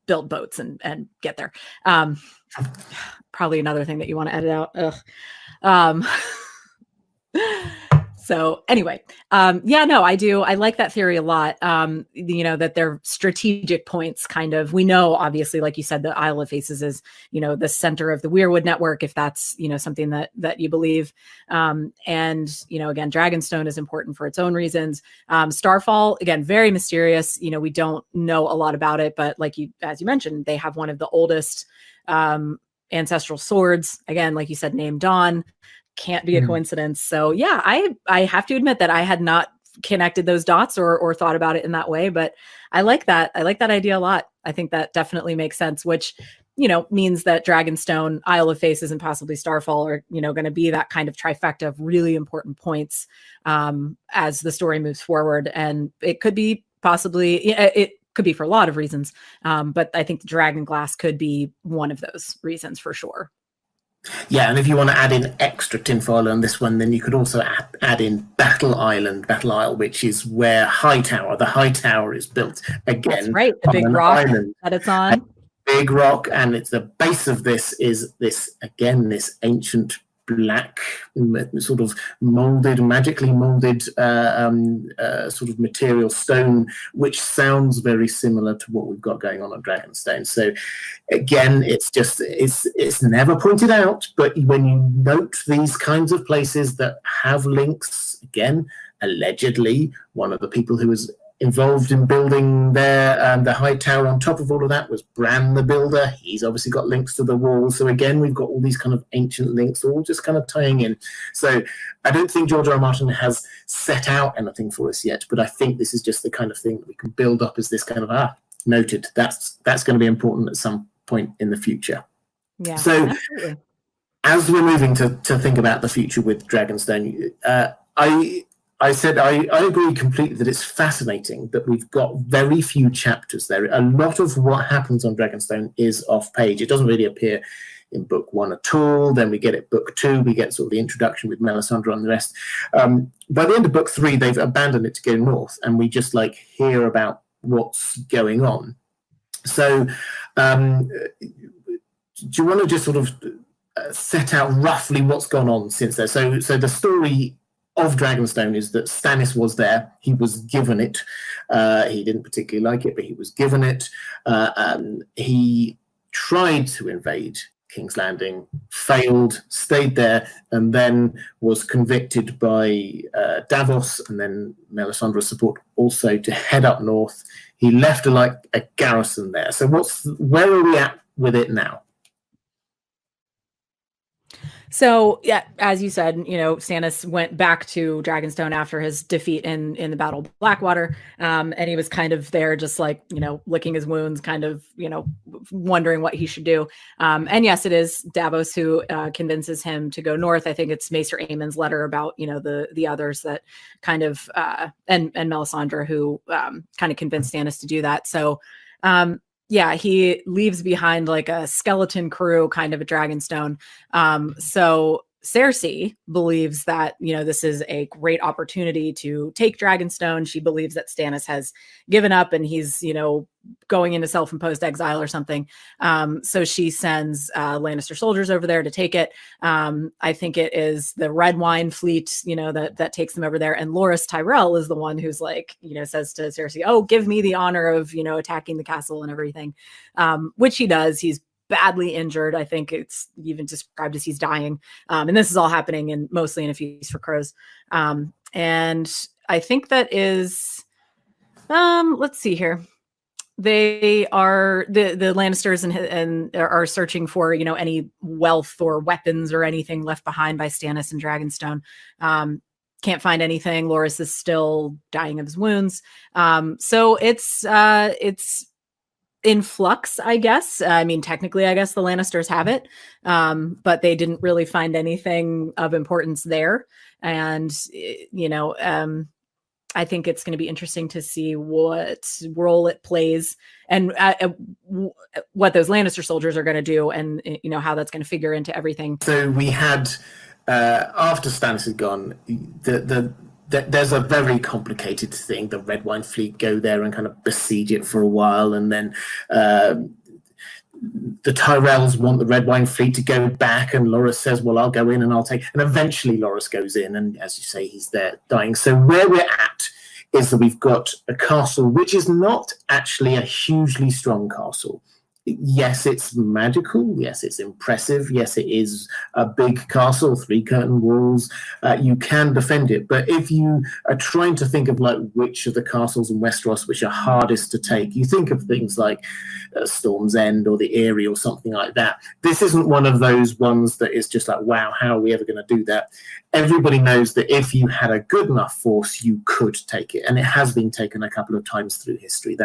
build boats and get there. Probably another thing that you want to edit out. So anyway, I do. I like that theory a lot. That they're strategic points, kind of. We know, obviously, like you said, the Isle of Faces is, the center of the Weirwood network, if that's, something that you believe. And, again, Dragonstone is important for its own reasons. Starfall, again, very mysterious. We don't know a lot about it, but as you mentioned, they have one of the oldest ancestral swords. Again, like you said, named Dawn. Can't be a coincidence. So yeah, I have to admit that I had not connected those dots or thought about it in that way, but I like that. I like that idea a lot. I think that definitely makes sense, which, means that Dragonstone, Isle of Faces, and possibly Starfall are, going to be that kind of trifecta of really important points as the story moves forward. And it could be it could be for a lot of reasons. But I think the Dragon Glass could be one of those reasons for sure. Yeah, and if you want to add in extra tinfoil on this one, then you could also add in Battle Isle, which is where the High Tower is built. Again, that's right, the big rock that it's on. Big rock, and it's the base of this is this ancient black, sort of magically molded sort of material stone, which sounds very similar to what we've got going on Dragonstone. So again, it's never pointed out, but when you note these kinds of places that have links, again, allegedly, one of the people who was involved in building the High Tower on top of all of that was Bran the Builder. He's obviously got links to the wall. So again, we've got all these kind of ancient links all just kind of tying in. So I don't think George R. R. Martin has set out anything for us yet, but I think this is just the kind of thing that we can build up as this kind of, noted. That's going to be important at some point in the future. Yeah. So absolutely. As we're moving to think about the future with Dragonstone, I said I agree completely that it's fascinating that we've got very few chapters there. A lot of what happens on Dragonstone is off page. It doesn't really appear in book 1 at all. Then we get it book 2. We get sort of the introduction with Melisandre and the rest. By the end of book 3, they've abandoned it to go north, and we just hear about what's going on. So do you want to just sort of set out roughly what's gone on since then? So the story of Dragonstone is that Stannis was there. He was given it. He didn't particularly like it, but he was given it. He tried to invade King's Landing, failed, stayed there, and then was convicted by Davos and then Melisandre's support also to head up north. He left a garrison there. So where are we at with it now? So, yeah, as you said, Stannis went back to Dragonstone after his defeat in the Battle of Blackwater. And he was kind of there just licking his wounds, kind of, wondering what he should do. And yes, it is Davos who convinces him to go north. I think it's Maester Aemon's letter about, the others that kind of, and Melisandre who kind of convinced Stannis to do that. So, yeah, he leaves behind a skeleton crew kind of at Dragonstone. So Cersei believes that, this is a great opportunity to take Dragonstone. She believes that Stannis has given up and he's, going into self-imposed exile or something. So she sends Lannister soldiers over there to take it. I think it is the Red Wine fleet, that takes them over there. And Loras Tyrell is the one who's says to Cersei, oh, give me the honor of, attacking the castle and everything, which he does. He's badly injured. I think it's even described as he's dying. And this is all happening mostly in A Feast for Crows. And I think that is Let's see here. They are the Lannisters and are searching for, any wealth or weapons or anything left behind by Stannis and Dragonstone. Can't find anything. Loras is still dying of his wounds. So it's in flux, I guess. I mean, technically, I guess the Lannisters have it, but they didn't really find anything of importance there. And I think it's going to be interesting to see what role it plays and what those Lannister soldiers are going to do, and how that's going to figure into everything. So we had after Stannis had gone, there's a very complicated thing. The Red Wine Fleet go there and kind of besiege it for a while, and then the Tyrells want the Red Wine Fleet to go back, and Loras says, well, I'll go in and I'll take... And eventually Loras goes in, and as you say, he's there dying. So where we're at is that we've got a castle which is not actually a hugely strong castle. Yes, it's magical. Yes, it's impressive. Yes, it is a big castle, 3 curtain walls. You can defend it. But if you are trying to think of like which of the castles in Westeros which are hardest to take, you think of things like Storm's End or the Eyrie or something like that. This isn't one of those ones that is just like, wow, how are we ever going to do that? Everybody knows that if you had a good enough force, you could take it. And it has been taken a couple of times through history.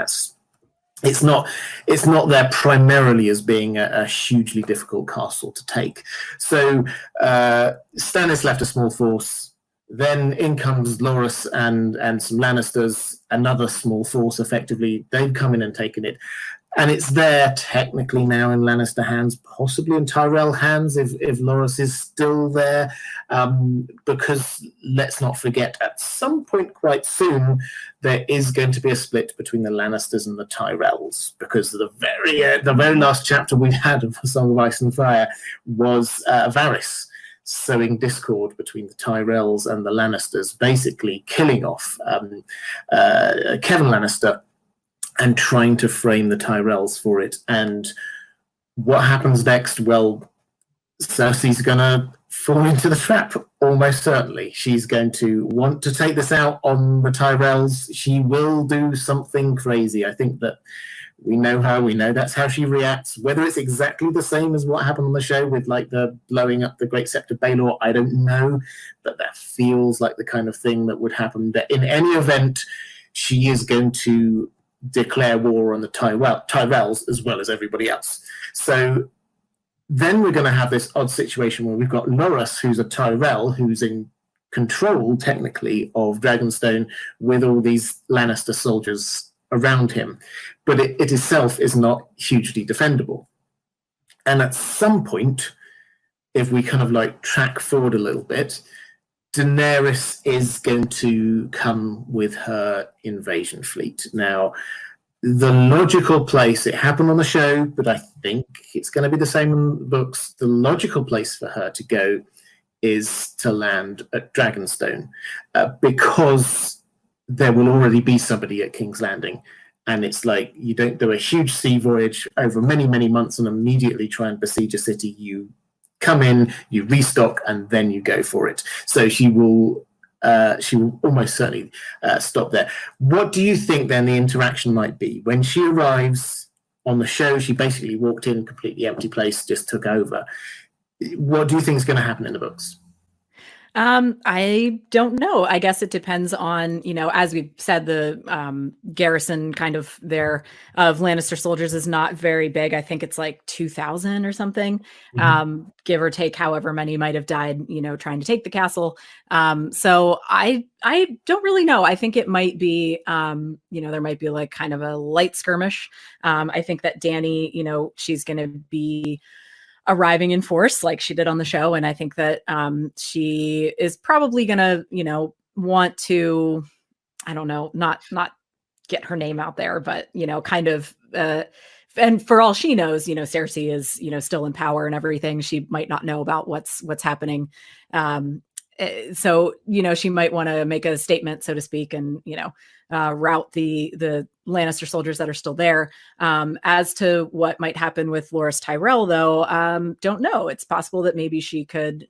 It's not there primarily as being a hugely difficult castle to take. So Stannis left a small force. Then in comes Loras and some Lannisters, another small force effectively. They've come in and taken it. And it's there technically now in Lannister hands, possibly in Tyrell hands if Loras is still there. Because let's not forget, at some point quite soon, there is going to be a split between the Lannisters and the Tyrells. Because the very last chapter we had of A Song of Ice and Fire was Varys sowing discord between the Tyrells and the Lannisters, basically killing off Kevin Lannister and trying to frame the Tyrells for it. And what happens next? Well, Cersei's going to fall into the trap, almost certainly. She's going to want to take this out on the Tyrells. She will do something crazy. I think that we know her. We know that's how she reacts. Whether it's exactly the same as what happened on the show with like the blowing up the Great Sept of Baelor, I don't know. But that feels like the kind of thing that would happen. But in any event, she is going to declare war on the Tyrells as well as everybody else. So then we're going to have this odd situation where we've got Loras, who's a Tyrell, who's in control technically of Dragonstone with all these Lannister soldiers around him, but it itself is not hugely defendable. And at some point, if we kind of like track forward a little bit, Daenerys is going to come with her invasion fleet. Now, the logical place, it happened on the show, but I think it's going to be the same in the books. The logical place for her to go is to land at Dragonstone because there will already be somebody at King's Landing. And it's like you don't do a huge sea voyage over many, many months and immediately try and besiege a city. You come in, you restock, and then you go for it. So she will almost certainly stop there. What do you think then the interaction might be? When she arrives on the show, she basically walked in, completely empty place, just took over. What do you think is going to happen in the books? I don't know. I guess it depends on, as we've said, the garrison kind of there of Lannister soldiers is not very big. I think it's like 2,000 or something, give or take however many might have died, trying to take the castle. So I don't really know. I think it might be, there might be like kind of a light skirmish. I think that Dany, she's going to be arriving in force like she did on the show. And I think that she is probably going to, want to, I don't know, not get her name out there, but, kind of, and for all she knows, Cersei is, still in power and everything. She might not know about what's happening. So, she might want to make a statement, so to speak, and, route the Lannister soldiers that are still there. As to what might happen with Loras Tyrell, though, don't know. It's possible that maybe she could,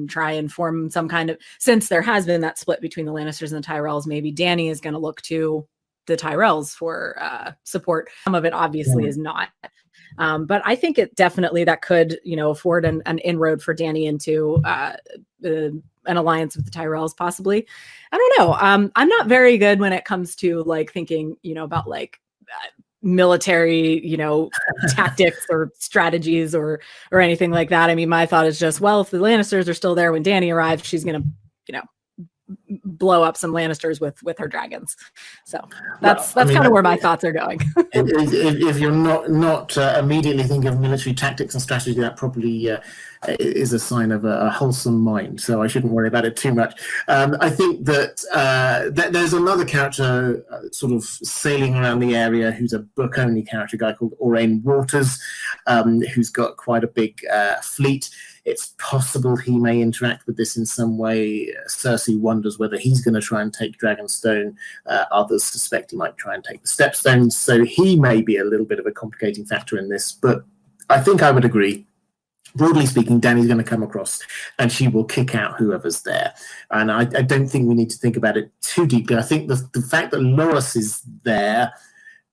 try and form some kind of, since there has been that split between the Lannisters and the Tyrells, maybe Dany is going to look to the Tyrells for support. Some of it obviously is not. But I think it definitely that could, afford an inroad for Dany into an alliance with the Tyrells, possibly. I don't know. I'm not very good when it comes to like thinking, about like military, tactics or strategies or anything like that. I mean, my thought is just, well, if the Lannisters are still there when Dany arrives, she's gonna, blow up some Lannisters with her dragons. So that's kind of where my thoughts are going. if you're not immediately thinking of military tactics and strategy, that probably is a sign of a wholesome mind. So I shouldn't worry about it too much. I think that there's another character sort of sailing around the area who's a book-only character, a guy called Orain Waters, who's got quite a big fleet. It's possible he may interact with this in some way. Cersei wonders whether he's going to try and take Dragonstone. Others suspect he might try and take the Stepstones. So he may be a little bit of a complicating factor in this. But I think I would agree. Broadly speaking, Dany's going to come across and she will kick out whoever's there. And I don't think we need to think about it too deeply. I think the fact that Loras is there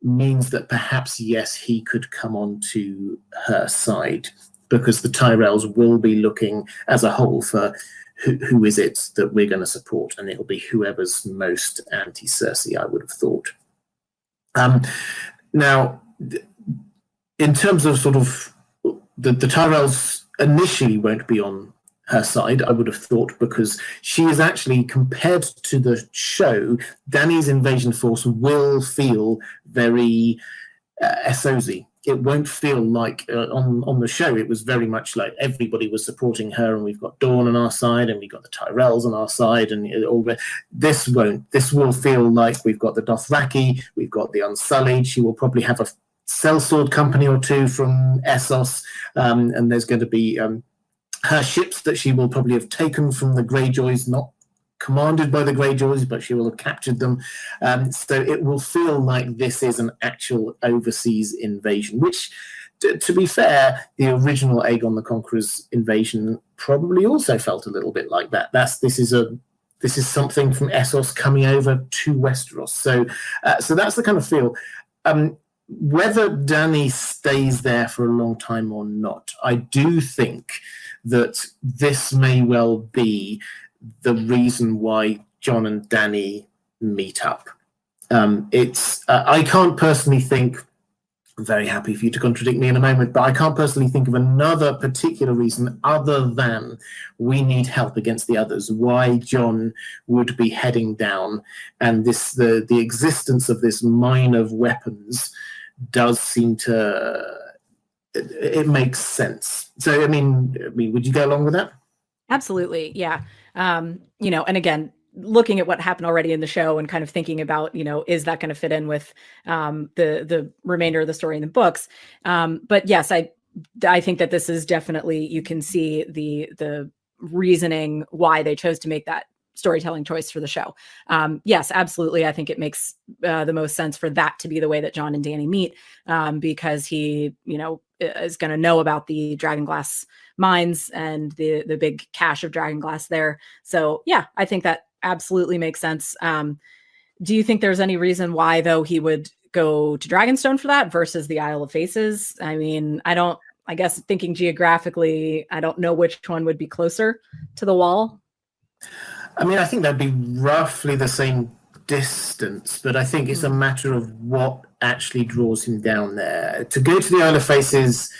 means that perhaps, yes, he could come on to her side, because the Tyrells will be looking as a whole for who is it that we're going to support, and it'll be whoever's most anti-Cersei, I would have thought. Now, in terms of sort of the Tyrells initially won't be on her side, I would have thought, because she is actually, compared to the show, Dany's invasion force will feel very SOZ. It won't feel like on the show it was very much like everybody was supporting her, and we've got Dawn on our side and we've got the Tyrells on our side, and this will feel like we've got the Dothraki, we've got the Unsullied. She will probably have a sellsword company or two from Essos, and there's going to be her ships that she will probably have taken from the Greyjoys, not commanded by the Greyjoys, but she will have captured them. So it will feel like this is an actual overseas invasion, which, to be fair, the original Aegon the Conqueror's invasion probably also felt a little bit like that. This is something from Essos coming over to Westeros. So that's the kind of feel. Whether Dany stays there for a long time or not, I do think that this may well be the reason why Jon and Dany meet up. I can't personally think, I'm very happy for you to contradict me in a moment, but I can't personally think of another particular reason other than we need help against the others, why Jon would be heading down, and the existence of this mine of weapons does seem to, it makes sense. So I mean, would you go along with that? Absolutely, yeah. And again, looking at what happened already in the show and kind of thinking about, is that going to fit in with the remainder of the story in the books? But yes, I think that this is definitely, you can see the reasoning why they chose to make that storytelling choice for the show. Yes, absolutely. I think it makes the most sense for that to be the way that Jon and Dany meet, because he, is going to know about the Dragonglass mines and the big cache of Dragonglass there. So yeah, I think that absolutely makes sense. Do you think there's any reason why, though, he would go to Dragonstone for that versus the Isle of Faces? I mean, I guess thinking geographically, I don't know which one would be closer to the wall. I mean, I think that'd be roughly the same distance, but I think it's a matter of what actually draws him down there. To go to the Isle of Faces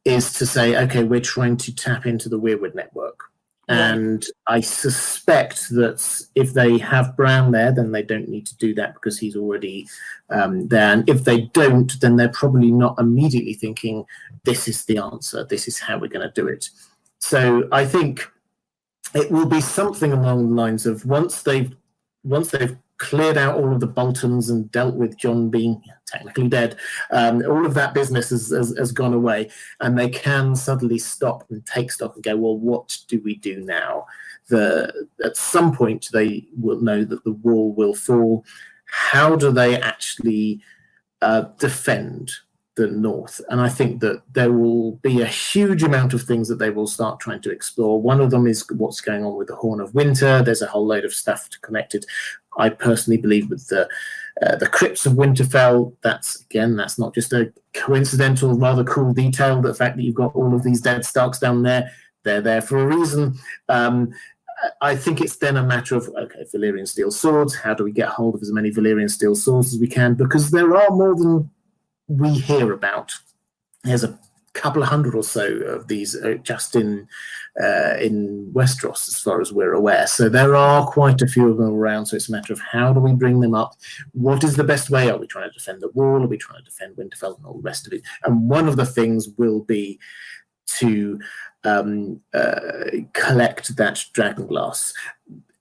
is to say, okay, we're trying to tap into the Weirwood network. And I suspect that if they have Bran there, then they don't need to do that because he's already there. And if they don't, then they're probably not immediately thinking, this is the answer, this is how we're going to do it. So I think it will be something along the lines of once they've cleared out all of the Boltons and dealt with Jon being technically dead, all of that business has gone away, and they can suddenly stop and take stock and go, well, what do we do now? At some point, they will know that the wall will fall. How do they actually defend the north? And I think that there will be a huge amount of things that they will start trying to explore. One of them is what's going on with the Horn of Winter. There's a whole load of stuff connected, I personally believe, with the The crypts of Winterfell, that's not just a coincidental, rather cool detail. The fact that you've got all of these dead Starks down there, they're there for a reason. I think it's then a matter of, okay, Valyrian steel swords, how do we get hold of as many Valyrian steel swords as we can? Because there are more than we hear about. There's a couple of hundred or so of these just in Westeros, as far as we're aware. So there are quite a few of them around. So it's a matter of how do we bring them up? What is the best way? Are we trying to defend the wall? Are we trying to defend Winterfell and all the rest of it? And one of the things will be to collect that dragon glass.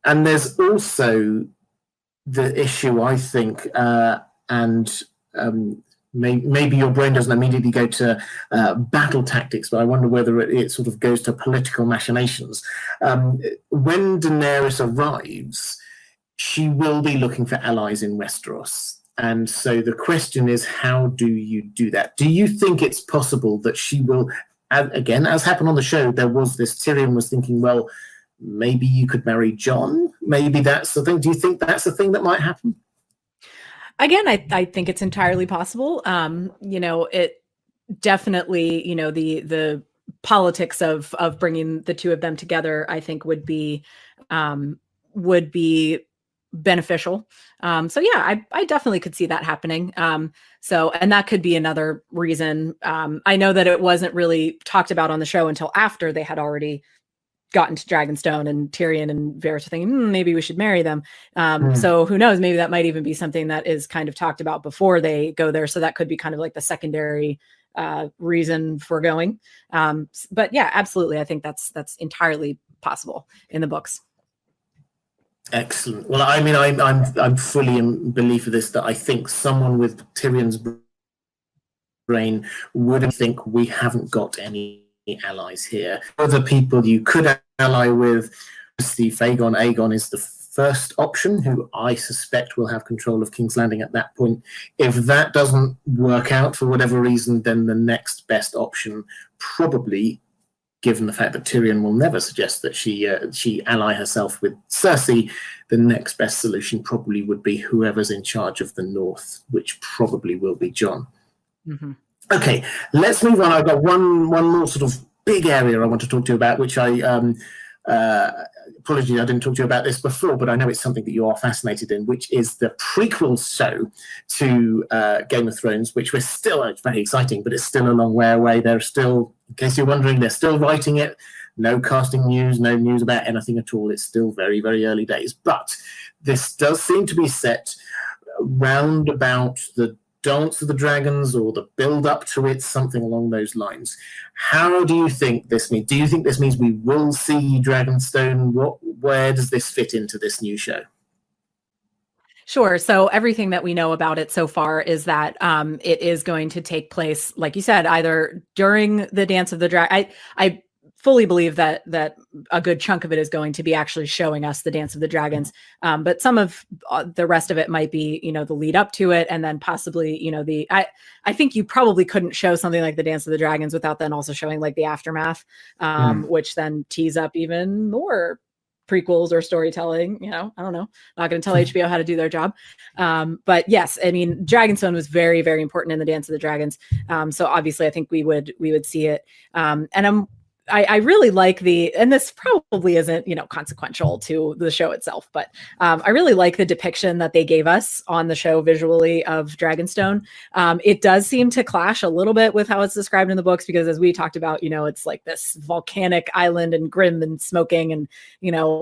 And there's also the issue, I think, maybe your brain doesn't immediately go to battle tactics, but I wonder whether it sort of goes to political machinations. When Daenerys arrives, she will be looking for allies in Westeros. And so the question is, how do you do that? Do you think it's possible that she will, again, as happened on the show, there was this, Tyrion was thinking, well, maybe you could marry Jon? Maybe that's the thing. Do you think that's the thing that might happen? Again, I think it's entirely possible. It definitely, the politics of bringing the two of them together, I think would be beneficial. So yeah, I definitely could see that happening. And that could be another reason. I know that it wasn't really talked about on the show until after they had already gotten to Dragonstone, and Tyrion and Varys were thinking, maybe we should marry them. So who knows, maybe that might even be something that is kind of talked about before they go there. So that could be kind of like the secondary reason for going. But yeah, absolutely. I think that's entirely possible in the books. Excellent. Well, I mean, I'm fully in belief of this, that I think someone with Tyrion's brain would think we haven't got any allies here. Other people you could ally with, Steve Aegon is the first option, who I suspect will have control of King's Landing at that point. If that doesn't work out for whatever reason, then the next best option, probably, given the fact that Tyrion will never suggest that she ally herself with Cersei, the next best solution probably would be whoever's in charge of the North, which probably will be Jon. Mm-hmm. Okay, let's move on. I've got one more sort of big area I want to talk to you about, which apologies, I didn't talk to you about this before, but I know it's something that you are fascinated in, which is the prequel show to Game of Thrones, which we're still, it's very exciting, but it's still a long way away. They're still, in case you're wondering, they're still writing it. No casting news, no news about anything at all. It's still very, very early days. But this does seem to be set round about the Dance of the Dragons, or the build up to it, something along those lines. How do you think this means? Do you think this means we will see Dragonstone? Where does this fit into this new show? Sure. So everything that we know about it so far is that it is going to take place, like you said, either during the Dance of the Dragon. I fully believe that a good chunk of it is going to be actually showing us the Dance of the Dragons. But some of the rest of it might be, the lead up to it. And then possibly, I think you probably couldn't show something like the Dance of the Dragons without then also showing like the aftermath, which then tease up even more prequels or storytelling. I don't know, not going to tell HBO how to do their job. But yes, I mean, Dragonstone was very, very important in the Dance of the Dragons. So obviously I think we would see it. And I really like and this probably isn't, consequential to the show itself, but I really like the depiction that they gave us on the show visually of Dragonstone. It does seem to clash a little bit with how it's described in the books, because as we talked about, it's like this volcanic island and grim and smoking. And,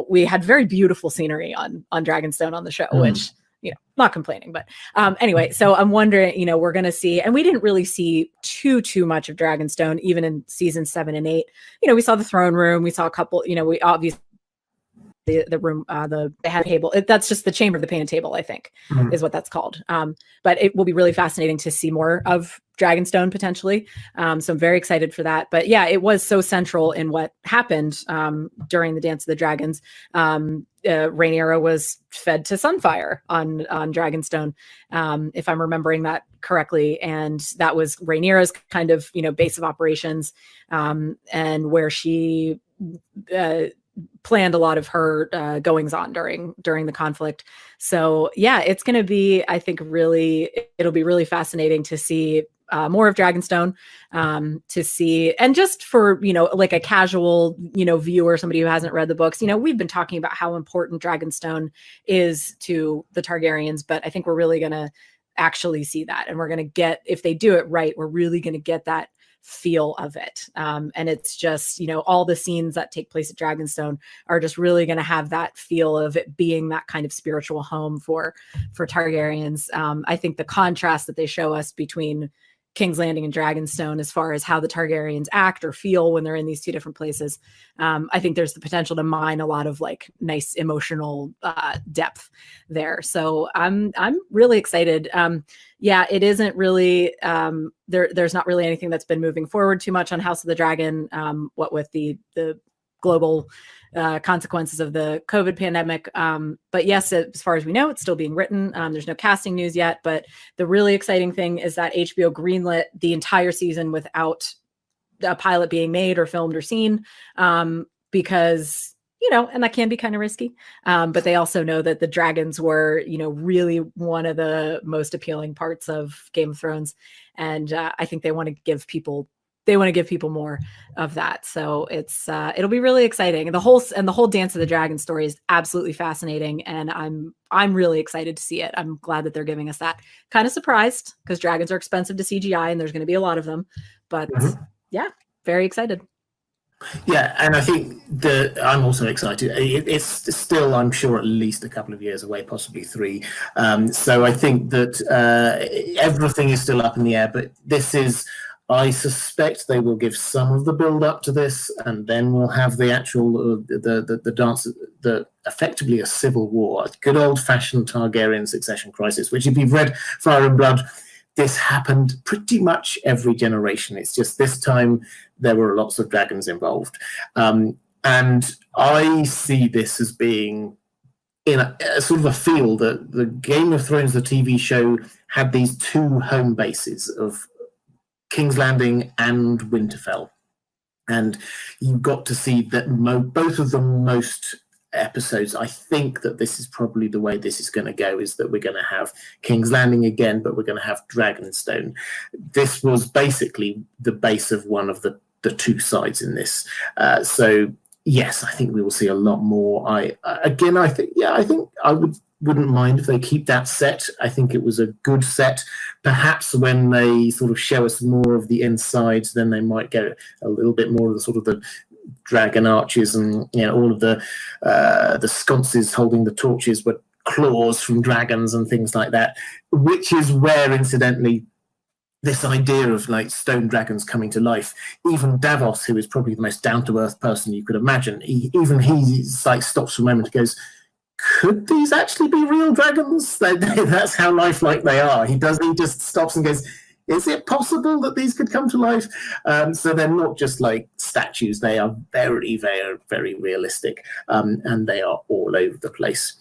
we had very beautiful scenery on Dragonstone on the show, which, not complaining, but anyway, so I'm wondering, we're going to see, and we didn't really see too much of Dragonstone, even in season 7 and 8. We saw the throne room, we saw a couple, we obviously the room, the head table. That's just the chamber of the painted table, I think, is what that's called. But it will be really fascinating to see more of Dragonstone potentially. So I'm very excited for that. But yeah, it was so central in what happened during the Dance of the Dragons. Rhaenyra was fed to Sunfire on Dragonstone, if I'm remembering that correctly. And that was Rhaenyra's kind of, base of operations, and where she planned a lot of her goings on during the conflict. So yeah, it's going to be, I think, it'll be really fascinating to see more of Dragonstone, to see, and just for, like a casual, viewer, somebody who hasn't read the books, we've been talking about how important Dragonstone is to the Targaryens, but I think we're really going to actually see that. And we're going to get, if they do it right, we're really going to get that feel of it. And it's just, all the scenes that take place at Dragonstone are just really going to have that feel of it being that kind of spiritual home for Targaryens. I think the contrast that they show us between King's Landing and Dragonstone, as far as how the Targaryens act or feel when they're in these two different places, I think there's the potential to mine a lot of like nice emotional depth there. So I'm really excited. Yeah, it isn't really there's not really anything that's been moving forward too much on House of the Dragon. What with the global consequences of the COVID pandemic. But yes, as far as we know, it's still being written. There's no casting news yet, but the really exciting thing is that HBO greenlit the entire season without a pilot being made or filmed or seen, because, and that can be kind of risky. But they also know that the dragons were, really one of the most appealing parts of Game of Thrones. And I think they want to give people more of that. So it'll be really exciting. And the whole Dance of the Dragon story is absolutely fascinating. And I'm really excited to see it. I'm glad that they're giving us that. Kind of surprised, because dragons are expensive to CGI and there's going to be a lot of them, but yeah, very excited. Yeah, and I think I'm also excited. It's still, I'm sure, at least a couple of years away, possibly 3. So I think that everything is still up in the air, but I suspect they will give some of the build up to this, and then we'll have the actual the dance, effectively a civil war, a good old fashioned Targaryen succession crisis. Which, if you've read Fire and Blood, this happened pretty much every generation. It's just this time there were lots of dragons involved, and I see this as being in a sort of a feel that the Game of Thrones, the TV show, had these 2 home bases of King's Landing and Winterfell, and you got to see that both of the most episodes. I think that this is probably the way this is going to go, is that we're going to have King's Landing again, but we're going to have Dragonstone. This was basically the base of one of the 2 sides in this. So yes, I think we will see a lot more. I think I wouldn't mind if they keep that set. I think it was a good set. Perhaps when they sort of show us more of the insides, then they might get a little bit more of the sort of the dragon arches, and all of the sconces holding the torches were claws from dragons and things like that, which is where, incidentally, this idea of like stone dragons coming to life, even Davos, who is probably the most down-to-earth person you could imagine, he like stops for a moment and goes, could these actually be real dragons? That's how lifelike they are. He just stops and goes, is it possible that these could come to life? So they're not just like statues. They are very, very, very realistic, and they are all over the place.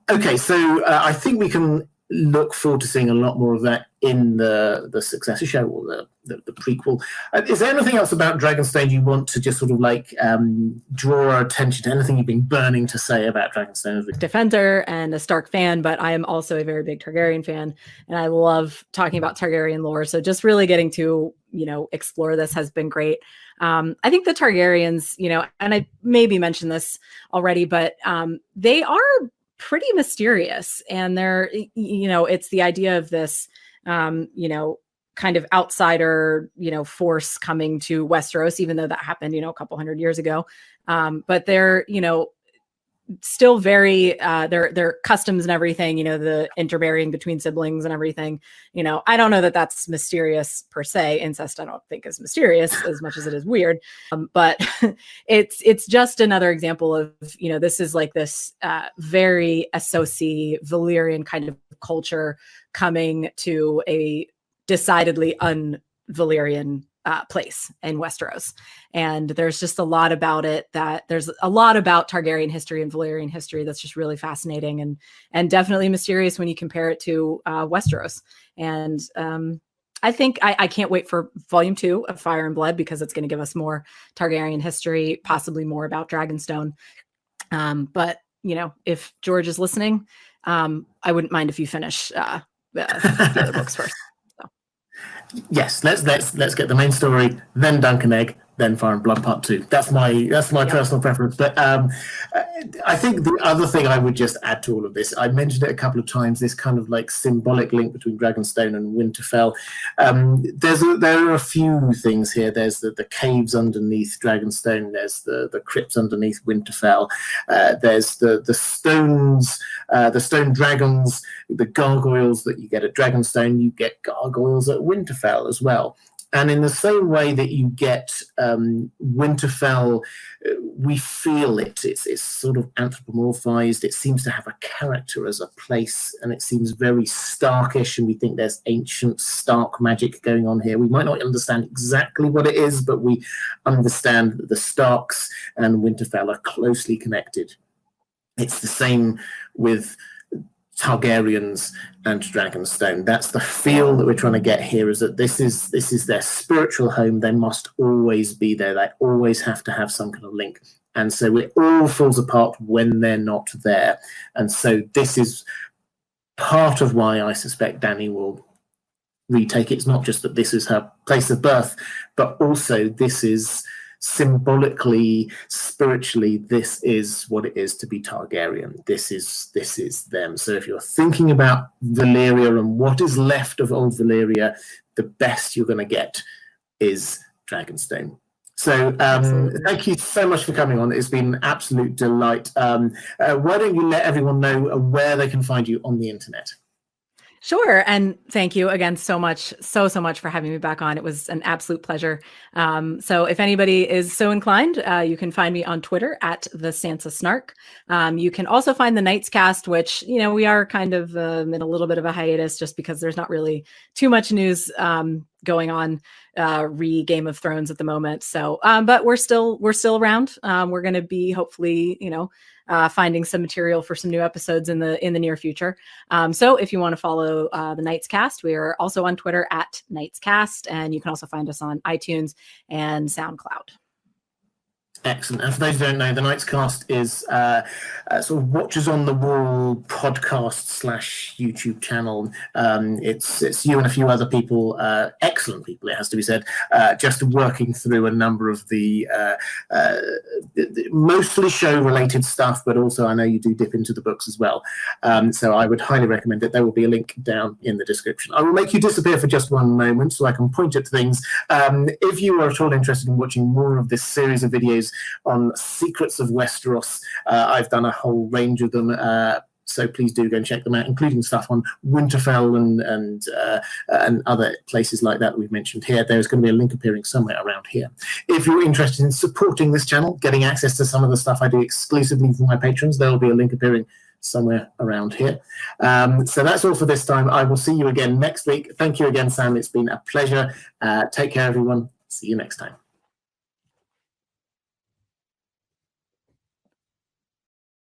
Okay, so I think we can look forward to seeing a lot more of that in the successor show, or the prequel. Is there anything else about Dragonstone you want to just sort of like draw our attention to? Anything you've been burning to say about Dragonstone? Defender and a Stark fan, but I am also a very big Targaryen fan, and I love talking about Targaryen lore. So just really getting to explore this has been great. I think the Targaryens, and I maybe mentioned this already, but they are pretty mysterious, and they're it's the idea of this kind of outsider force coming to Westeros, even though that happened a couple hundred years ago, but they're still very their customs and everything, the intermarrying between siblings and everything, I don't know that that's mysterious per se. Incest I don't think is mysterious as much as it is weird, but it's just another example of this is like this very associated Valyrian kind of culture coming to a decidedly un-Valyrian place in Westeros. And there's just a lot about it, that there's a lot about Targaryen history and Valyrian history that's just really fascinating and definitely mysterious when you compare it to Westeros. And I think I can't wait for volume 2 of Fire and Blood, because it's going to give us more Targaryen history, possibly more about Dragonstone. But if George is listening, I wouldn't mind if you finish the other books first. So. Yes, let's get the main story, then Dunk and Egg, then Fire and Blood Part 2. That's my personal preference. But I think the other thing I would just add to all of this, I mentioned it a couple of times, this kind of like symbolic link between Dragonstone and Winterfell. There are a few things here. There's the caves underneath Dragonstone. There's the crypts underneath Winterfell. There's the stones, the stone dragons, the gargoyles that you get at Dragonstone. You get gargoyles at Winterfell as well. And in the same way that you get Winterfell, we feel it. It's sort of anthropomorphized. It seems to have a character as a place, and it seems very Starkish, and we think there's ancient Stark magic going on here. We might not understand exactly what it is, but we understand that the Starks and Winterfell are closely connected. It's the same with Targaryens and Dragonstone. That's the feel that we're trying to get here, is that this is their spiritual home. They must always be there. They always have to have some kind of link. And so it all falls apart when they're not there. And so this is part of why I suspect Dany will retake it. It's not just that this is her place of birth, but also this is symbolically, spiritually, this is what it is to be Targaryen. This is them. So if you're thinking about Valyria and what is left of old Valyria, the best you're going to get is Dragonstone. So thank you so much for coming on. It's been an absolute delight. Why don't you let everyone know where they can find you on the internet? Sure. And thank you again so much for having me back on. It was an absolute pleasure. So if anybody is so inclined, you can find me on Twitter at the Sansa Snark. You can also find the Night's Cast, which, we are kind of in a little bit of a hiatus just because there's not really too much news going on Game of Thrones at the moment. So, but we're still around. We're going to be hopefully, finding some material for some new episodes in the near future. So if you want to follow the Night's Cast, we are also on Twitter at Night's Cast, and you can also find us on iTunes and SoundCloud. Excellent. And for those who don't know, the Night's Cast is sort of Watchers on the Wall podcast / YouTube channel. It's you and a few other people, excellent people, it has to be said, just working through a number of the mostly show-related stuff, but also I know you do dip into the books as well. So I would highly recommend it. There will be a link down in the description. I will make you disappear for just one moment so I can point at things. If you are at all interested in watching more of this series of videos on Secrets of Westeros, I've done a whole range of them, so please do go and check them out, including stuff on Winterfell and other places like that we've mentioned here. There's going to be a link appearing somewhere around here. If you're interested in supporting this channel, getting access to some of the stuff I do exclusively for my patrons, there will be a link appearing somewhere around here. So that's all for this time. I will see you again next week. Thank you again, Sam. It's been a pleasure. Take care, everyone. See you next time.